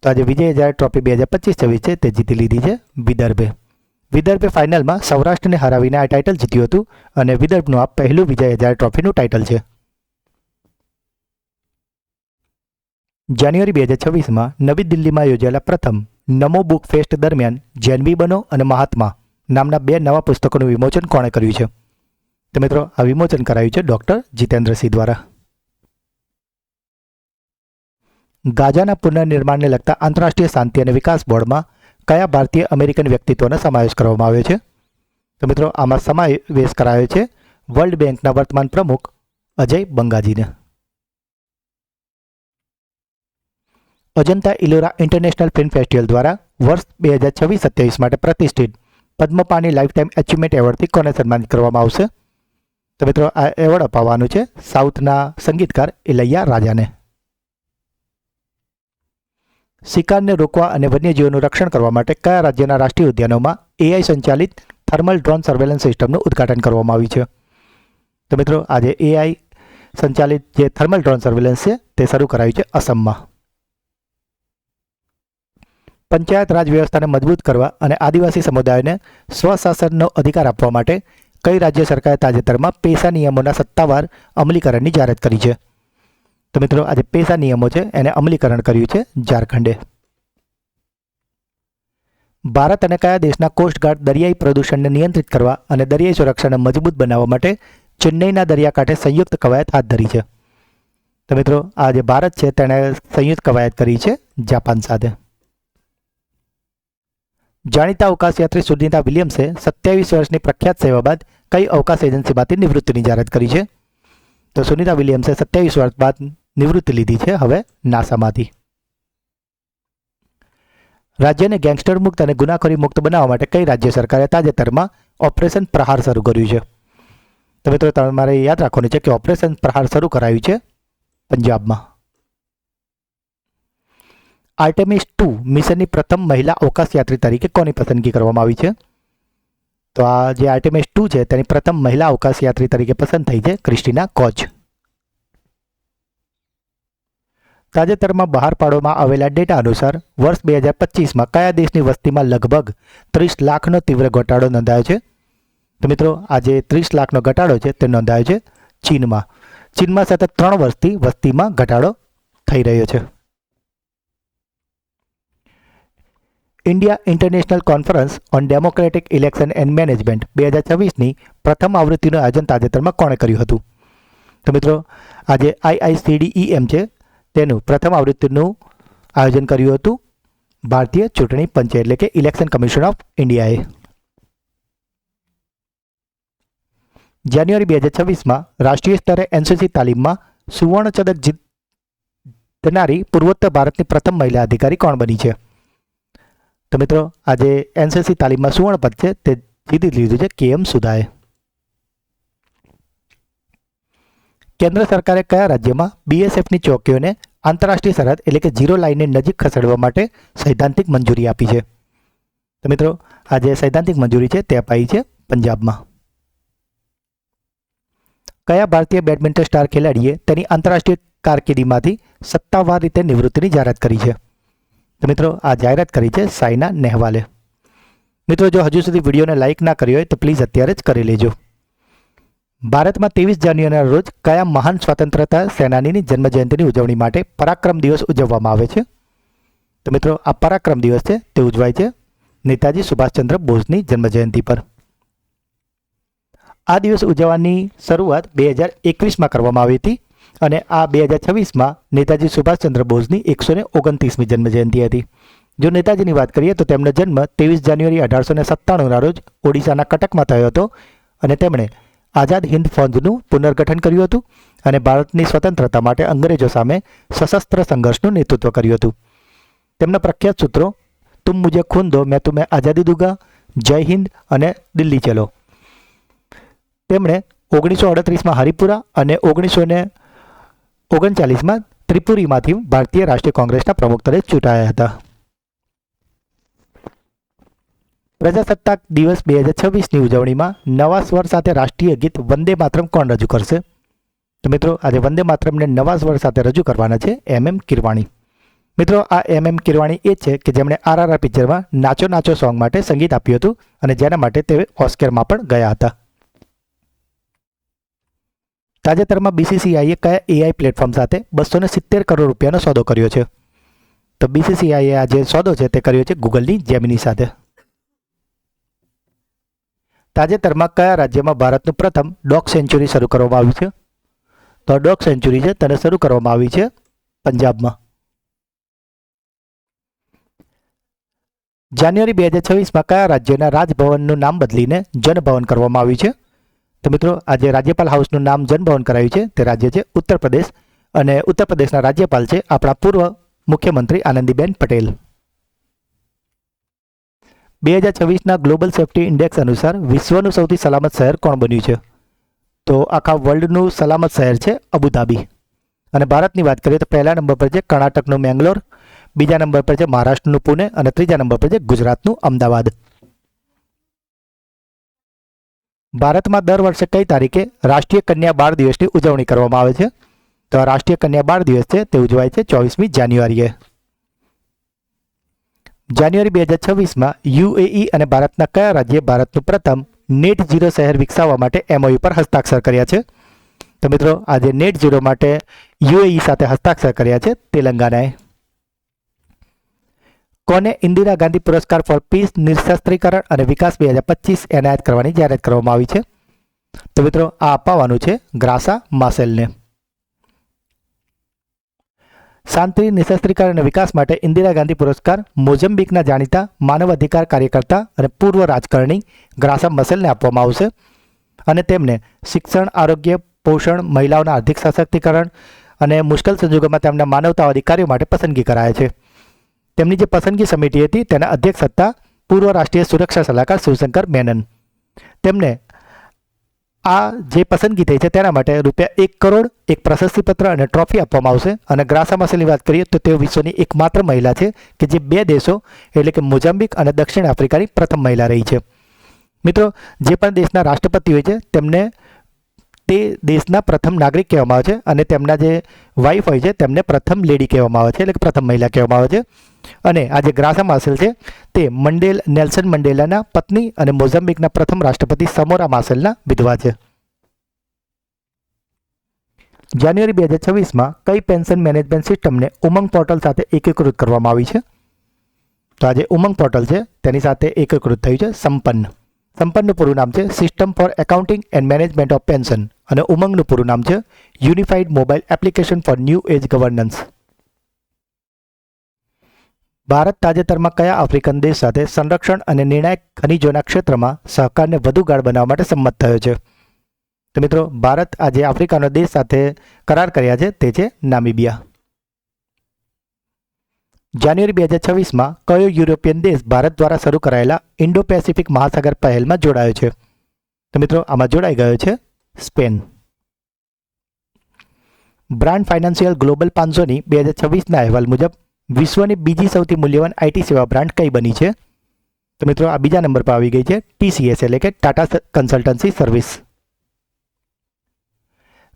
તો આજે વિજય હજારે ટ્રોફી 2025-26 છે તે જીતી લીધી છે વિદર્ભે. વિદર્ભે ફાઇનલમાં સૌરાષ્ટ્રને હરાવીને આ ટાઇટલ જીત્યું હતું અને વિદર્ભનું આ પહેલું વિજય હજારે ટ્રોફીનું ટાઇટલ છે. જાન્યુઆરી 2026માં નવી દિલ્હીમાં યોજાયેલા પ્રથમ નમો બુક ફેસ્ટ દરમિયાન જેનવી બનો અને મહાત્મા નામના 2 નવા પુસ્તકોનું વિમોચન કોણે કર્યું છે? તો મિત્રો આ વિમોચન કરાયું છે ડૉક્ટર જીતેન્દ્રસિંહ દ્વારા. ગાઝાના પુનર્નિર્માણને લગતા આંતરરાષ્ટ્રીય શાંતિ અને વિકાસ બોર્ડમાં કયા ભારતીય અમેરિકન વ્યક્તિત્વનો સમાવેશ કરવામાં આવ્યો છે? તો મિત્રો આમાં સમાવેશ કરાયો છે વર્લ્ડ બેંકના વર્તમાન પ્રમુખ અજય બંગાજીને. Ajanta Ellora international film festival દ્વારા વર્ષ 2026-27 માટે પ્રતિષ્ઠિત પદ્મપાણી લાઇફટાઇમ એચિવમેન્ટ એવોર્ડથી કોને સન્માનિત કરવામાં આવશે? તો મિત્રો આ એવોર્ડ અપાવવાનું છે સાઉથના સંગીતકાર ઇલૈયા રાજાને. શિકારને રોકવા અને વન્યજીવોનું રક્ષણ કરવા માટે કયા રાજ્યના રાષ્ટ્રીય ઉદ્યાનોમાં AI સંચાલિત થર્મલ ડ્રોન સર્વેલન્સ સિસ્ટમનું ઉદ્ઘાટન કરવામાં આવ્યું છે? તો મિત્રો આજે AI સંચાલિત જે થર્મલ ડ્રોન સર્વેલન્સ છે તે શરૂ કરાયું છે અસમમાં. પંચાયત રાજ વ્યવસ્થાને મજબૂત કરવા અને આદિવાસી સમુદાયોને સ્વશાસનનો અધિકાર આપવા માટે કઈ રાજ્ય સરકારે તાજેતરમાં પેસા નિયમોના સત્તાવાર અમલીકરણની જાહેરાત કરી છે? તો મિત્રો આજે પેસા નિયમો છે એને અમલીકરણ કર્યું છે ઝારખંડે. ભારત અને કયા દેશના કોસ્ટગાર્ડ દરિયાઈ પ્રદૂષણને નિયંત્રિત કરવા અને દરિયાઈ સુરક્ષાને મજબૂત બનાવવા માટે ચેન્નઈના દરિયાકાંઠે સંયુક્ત કવાયત હાથ ધરી છે? તો મિત્રો આ જે ભારત છે તેણે સંયુક્ત કવાયત કરી છે જાપાન સાથે. જાણીતા અવકાશયાત્રી સુનિતા વિલિયમ્સે 27 વર્ષની પ્રખ્યાત સેવા બાદ કઈ અવકાશ એજન્સીમાંથી નિવૃત્તિની જાહેરાત કરી છે? તો સુનિતા વિલિયમ્સે 27 વર્ષ બાદ નિવૃત્તિ લીધી છે હવે નાસામાંથી. રાજ્યને ગેંગસ્ટર મુક્ત અને ગુનાખોરી મુક્ત બનાવવા માટે કઈ રાજ્ય સરકારે તાજેતરમાં ઓપરેશન પ્રહાર શરૂ કર્યું છે? તો મિત્રો તમારે યાદ રાખવાનું છે કે ઓપરેશન પ્રહાર શરૂ કરાયું છે પંજાબમાં. આર્ટેમિસ 2 મિશનની પ્રથમ મહિલા અવકાશયાત્રી તરીકે કોની પસંદગી કરવામાં આવી છે? તો આ જે આર્ટેમિસ 2 છે તેની પ્રથમ મહિલા અવકાશયાત્રી તરીકે પસંદ થઈ છે ક્રિસ્ટીના કોચ. તાજેતરમાં બહાર પાડવામાં આવેલા ડેટા અનુસાર વર્ષ 2025માં કયા દેશની વસ્તીમાં લગભગ 30 લાખનો તીવ્ર ઘટાડો નોંધાયો છે? તો મિત્રો આ જે 30 લાખનો ઘટાડો છે તે નોંધાયો છે ચીનમાં. ચીનમાં સતત 3 વર્ષથી વસ્તીમાં ઘટાડો થઈ રહ્યો છે. India international conference on democratic election and management 2026ની પ્રથમ આવૃત્તિનું આયોજન તાજેતરમાં કોણે કર્યું હતું? તો મિત્રો આજે IICDEM છે તેનું પ્રથમ આવૃત્તિનું આયોજન કર્યું હતું ભારતીય ચૂંટણી પંચે એટલે કે ઇલેક્શન કમિશન ઓફ ઇન્ડિયાએ. જાન્યુઆરી 2026માં રાષ્ટ્રીય સ્તરે NCC તાલીમમાં સુવર્ણ ચંદ્રક જીતનારી પૂર્વોત્તર ભારતની પ્રથમ મહિલા અધિકારી કોણ બની છે? તો મિત્રો આજે NCC તાલીમમાં સુવર્ણ પદ છે તે જીતી લીધું છે KM સુધાએ. કેન્દ્ર સરકારે કયા રાજ્યમાં BSFની ચોકીઓને આંતરરાષ્ટ્રીય સરહદ એટલે કે ઝીરો લાઇનની નજીક ખસેડવા માટે સૈદ્ધાંતિક મંજૂરી આપી છે? તો મિત્રો આજે સૈદ્ધાંતિક મંજૂરી છે તે અપાઈ છે પંજાબમાં. કયા ભારતીય બેડમિન્ટન સ્ટાર ખેલાડીએ તેની આંતરરાષ્ટ્રીય કારકિર્દીમાંથી સત્તાવાર રીતે નિવૃત્તિની જાહેરાત કરી છે? તો મિત્રો આ જાહેરાત કરી છે સાયના નેહવાલે. મિત્રો જો હજુ સુધી વિડીયોને લાઇક ના કરી હોય તો પ્લીઝ અત્યારે જ કરી લેજો. ભારતમાં 23 જાન્યુઆરીના રોજ કયા મહાન સ્વતંત્રતા સેનાનીની જન્મજયંતિની ઉજવણી માટે પરાક્રમ દિવસ ઉજવવામાં આવે છે? તો મિત્રો આ પરાક્રમ દિવસ છે તે ઉજવાય છે નેતાજી સુભાષચંદ્ર બોઝની જન્મજયંતિ પર. આ દિવસ ઉજવવાની શરૂઆત 2021માં કરવામાં આવી હતી અને આ 2026માં નેતાજી સુભાષચંદ્ર બોઝની 129મી જન્મજયંતિ હતી. જો નેતાજીની વાત કરીએ તો તેમનો જન્મ 23 જાન્યુઆરી 1897ના રોજ ઓડિશાના કટકમાં થયો હતો અને તેમણે આઝાદ હિન્દ ફૌજનું પુનર્ગઠન કર્યું હતું અને ભારતની સ્વતંત્રતા માટે અંગ્રેજો સામે સશસ્ત્ર સંઘર્ષનું નેતૃત્વ કર્યું હતું. તેમના પ્રખ્યાત સૂત્રો તુમ મુझे खून दो मैं तुम्हें आज़ादी दूंगा, જય હિન્દ અને દિલ્હી ચલો. તેમણે 1938માં હરિપુરા અને 1939માં ત્રિપુરીમાંથી ભારતીય રાષ્ટ્રીય કોંગ્રેસના પ્રમુખ તરીકે ચૂંટાયા હતા. પ્રજાસત્તાક દિવસ 2026ની ઉજવણીમાં નવા સ્વર સાથે રાષ્ટ્રીય ગીત વંદે માતરમ કોણ રજૂ કરશે? તો મિત્રો આજે વંદે માતરમને નવા સ્વર સાથે રજૂ કરવાના છે MM કિરવાણી. મિત્રો આ MM કિરવાણી એ છે કે જેમણે RRR પિક્ચરમાં નાચો નાચો સોંગ માટે સંગીત આપ્યું હતું અને જેના માટે તે ઓસ્કરમાં પણ ગયા હતા. તાજેતરમાં BCCIએ કયા AI પ્લેટફોર્મ સાથે 270 કરોડ રૂપિયાનો સોદો કર્યો છે? તો BCCIએ આ જે સોદો છે તે કર્યો છે ગૂગલની જેમિની સાથે. તાજેતરમાં કયા રાજ્યમાં ભારતનું પ્રથમ ડોગ સેન્ચ્યુરી શરૂ કરવામાં આવ્યું છે? તો ડોગ સેન્ચ્યુરી છે તેને શરૂ કરવામાં આવી છે પંજાબમાં. જાન્યુઆરી 2026માં કયા રાજ્યના રાજભવનનું નામ બદલીને જનભવન કરવામાં આવ્યું છે? તો મિત્રો આજે રાજ્યપાલ હાઉસનું નામ જનભવન કરાયું છે તે રાજ્ય છે ઉત્તર પ્રદેશ અને ઉત્તર પ્રદેશના રાજ્યપાલ છે આપણા પૂર્વ મુખ્યમંત્રી આનંદીબેન પટેલ. 2026ના ગ્લોબલ સેફ્ટી ઇન્ડેક્સ અનુસાર વિશ્વનું સૌથી સલામત શહેર કોણ બન્યું છે? તો આખા વર્લ્ડનું સલામત શહેર છે અબુધાબી. અને ભારતની વાત કરીએ તો પહેલા નંબર પર છે કર્ણાટકનું મેંગલોર, બીજા નંબર પર છે મહારાષ્ટ્રનું પુણે અને ત્રીજા નંબર પર છે ગુજરાતનું અમદાવાદ. ભારતમાં દર વર્ષે કઈ તારીખે રાષ્ટ્રીય કન્યા બાળ દિવસની ઉજવણી કરવામાં આવે છે? તો આ રાષ્ટ્રીય કન્યા બાળ દિવસ છે તે ઉજવાય છે 24મી જાન્યુઆરીએ. જાન્યુઆરી 2026માં UAE અને ભારતના કયા રાજ્યે ભારતનું પ્રથમ નેટ ઝીરો શહેર વિકસાવવા માટે MOU પર હસ્તાક્ષર કર્યા છે? તો મિત્રો આજે નેટ ઝીરો માટે UAE સાથે હસ્તાક્ષર કર્યા છે તેલંગાનાએ. કોને ઇન્દિરા ગાંધી પુરસ્કાર ફોર પીસ, નિઃશસ્ત્રીકરણ અને વિકાસ 2025 એનાયત કરવાની જાહેરાત કરવામાં આવી છે? તો મિત્રો આ અપાવવાનું છે ગ્રાસા માસેલને. શાંતિ, નિઃશસ્ત્રીકરણ અને વિકાસ માટે ઇન્દિરા ગાંધી પુરસ્કાર મોઝમ્બિકના જાણીતા માનવ અધિકાર કાર્યકર્તા અને પૂર્વ રાજકારણી ગ્રાસા મસેલને આપવામાં આવશે અને તેમને શિક્ષણ, આરોગ્ય, પોષણ, મહિલાઓના આર્થિક સશક્તિકરણ અને મુશ્કેલ સંજોગોમાં તેમના માનવતાવાદી કાર્યો માટે પસંદગી કરાયા છે. તેમની જે પસંદગી સમિતિ હતી તેના અધ્યક્ષ હતા પૂર્વ રાષ્ટ્રીય સુરક્ષા સલાહકાર શિવશંકર મેનન. તેમને આ જે પસંદગી થઈ છે તેના માટે ₹1 કરોડ, એક પ્રશસ્તિપત્ર અને ટ્રોફી આપવામાં આવશે. અને ગ્રાસા મસેલની વાત કરીએ તો તેઓ વિશ્વની એકમાત્ર મહિલા છે કે જે 2 દેશો એટલે કે મોઝામ્બિક અને દક્ષિણ આફ્રિકાની પ્રથમ મહિલા રહી છે. મિત્રો જે પણ દેશના રાષ્ટ્રપતિ હોય છે તે દેશના પ્રથમ નાગરિક કહેવામાં આવે છે અને તેમના જે વાઇફ હોય છે તેમને પ્રથમ લેડી કહેવામાં આવે છે, એટલે કે પ્રથમ મહિલા કહેવામાં આવે છે. અને આ જે ગ્રાસા માસેલ છે તે નેલ્સન મંડેલાના પત્ની અને મોઝામ્બિકના પ્રથમ રાષ્ટ્રપતિ સમોરા માસેલના વિધવા છે. જાન્યુઆરી 2026માં કઈ પેન્શન મેનેજમેન્ટ સિસ્ટમને ઉમંગ પોર્ટલ સાથે એકીકૃત કરવામાં આવી છે? તો આ જે ઉમંગ પોર્ટલ છે તેની સાથે એકીકૃત થયું છે સંપન્ન. સંપન્નનું પૂરું નામ છે system for accounting and management of pension અને ઉમંગનું પૂરું નામ છે unified mobile application for new age governance. ભારત તાજેતરમાં કયા આફ્રિકન દેશ સાથે સંરક્ષણ અને નિર્ણાયક ખનિજોના ક્ષેત્રમાં સહકારને વધુ ગાઢ બનાવવા માટે સંમત થયો છે? તો મિત્રો, ભારત આજે આફ્રિકાનો દેશ સાથે કરાર કર્યા છે તે છે નામીબિયા. જાન્યુઆરી 2026માં કયો યુરોપિયન દેશ ભારત દ્વારા શરૂ કરાયેલા ઇન્ડો પેસિફિક મહાસાગર પહેલમાં જોડાયો છે? તો મિત્રો, આમાં જોડાઈ ગયો છે સ્પેન. બ્રાન્ડ ફાઇનાન્શિયલ ગ્લોબલ 500ની 2026ના અહેવાલ મુજબ વિશ્વની બીજી સૌથી મૂલ્યવાન આઈટી સેવા બ્રાન્ડ કઈ બની છે? તો મિત્રો, આ બીજા નંબર પર આવી ગઈ છે TCS એટલે કે ટાટા કન્સલ્ટન્સી સર્વિસ.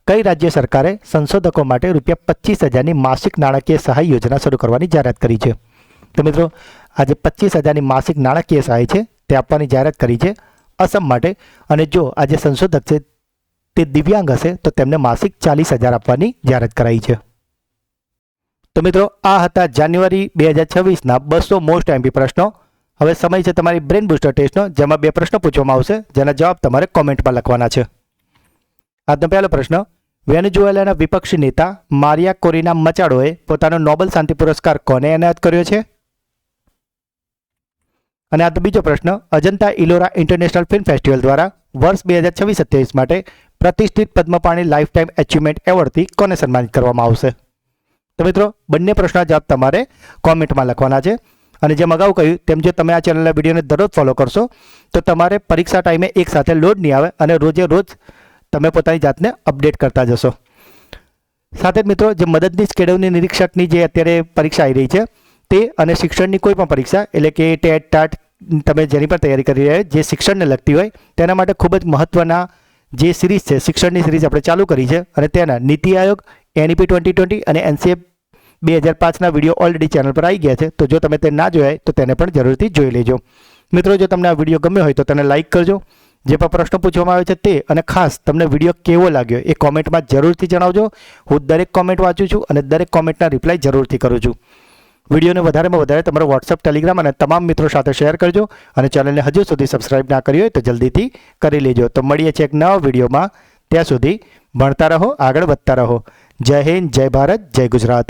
કઈ રાજ્ય સરકારે સંશોધકો માટે ₹25,000ની માસિક નાણાકીય સહાય યોજના શરૂ કરવાની જાહેરાત કરી છે? તો મિત્રો, આજે 25,000ની માસિક નાણાકીય સહાય છે તે આપવાની જાહેરાત કરી છે અસમ માટે. અને જો આજે સંશોધક છે તે દિવ્યાંગ હશે તો તેમને માસિક 40,000 આપવાની જાહેરાત કરાઈ છે. તો મિત્રો, આ હતા જાન્યુઆરી 2026ના 200 મોસ્ટ એમપી પ્રશ્નો. હવે સમય છે તમારી બ્રેન બૂસ્ટર ટેસ્ટનો, જેમાં 2 પ્રશ્નો પૂછવામાં આવશે જેના જવાબ તમારે કોમેન્ટમાં લખવાના છે. આજનો પહેલો પ્રશ્ન, વેનેઝુએલાના વિપક્ષી નેતા મારિયા કોરિના મચાડોએ પોતાનો નોબેલ શાંતિ પુરસ્કાર કોને એનાયત કર્યો છે? અને આજનો બીજો પ્રશ્ન, Ajanta Ellora international film festival દ્વારા વર્ષ 2026-27 માટે પ્રતિષ્ઠિત પદ્મપાણી લાઈફ ટાઈમ એચિવમેન્ટ એવોર્ડથી કોને સન્માનિત કરવામાં આવશે? તો મિત્રો, બંને પ્રશ્નના જવાબ તમારે કોમેન્ટમાં લખવાના છે. અને જેમ અગાઉ કહ્યું તેમ જો તમે આ ચેનલના વિડીયોને દરરોજ ફોલો કરશો તો તમારે પરીક્ષા ટાઈમે એકસાથે લોડ નહીં આવે અને રોજે રોજ તમે પોતાની જાતને અપડેટ કરતા જશો. સાથે જ મિત્રો, જે મદદનીશ કેળવણી નિરીક્ષકની જે અત્યારે પરીક્ષા આવી રહી છે તે અને શિક્ષણની કોઈ પણ પરીક્ષા એટલે કે ટેટ ટાટ તમે જેની પર તૈયારી કરી રહ્યા જે શિક્ષણને લગતી હોય તેના માટે ખૂબ જ મહત્ત્વના જે સિરીઝ છે શિક્ષણની સિરીઝ આપણે ચાલુ કરી છે અને તેના નીતિ આયોગ NEP 2020 અને NCA 2005ના વિડીયો ઓલરેડી ચેનલ પર આવી ગયા છે. તો જો તમે તે ના જોયા તો તેને પણ જરૂરથી જોઈ લેજો. મિત્રો, જો તમને આ વિડીયો ગમ્યો હોય તો તેને લાઇક કરજો. જે પણ પ્રશ્નો પૂછવામાં આવે છે તે અને ખાસ તમને વિડીયો કેવો લાગ્યો એ કોમેન્ટમાં જરૂરથી જણાવજો. હું દરેક કોમેન્ટ વાંચું છું અને દરેક કોમેન્ટના રિપ્લાય જરૂરથી કરું છું. વિડીયોને વધારેમાં વધારે તમારો વોટ્સઅપ, ટેલિગ્રામ અને તમામ મિત્રો સાથે શેર કરજો અને ચેનલને હજુ સુધી સબસ્ક્રાઇબ ના કરી હોય તો જલ્દીથી કરી લેજો. તો મળીએ છીએ એક નવા વિડીયોમાં. ત્યાં સુધી ભણતા રહો, આગળ વધતા રહો. જય હિન્દ, જય ભારત, જય ગુજરાત.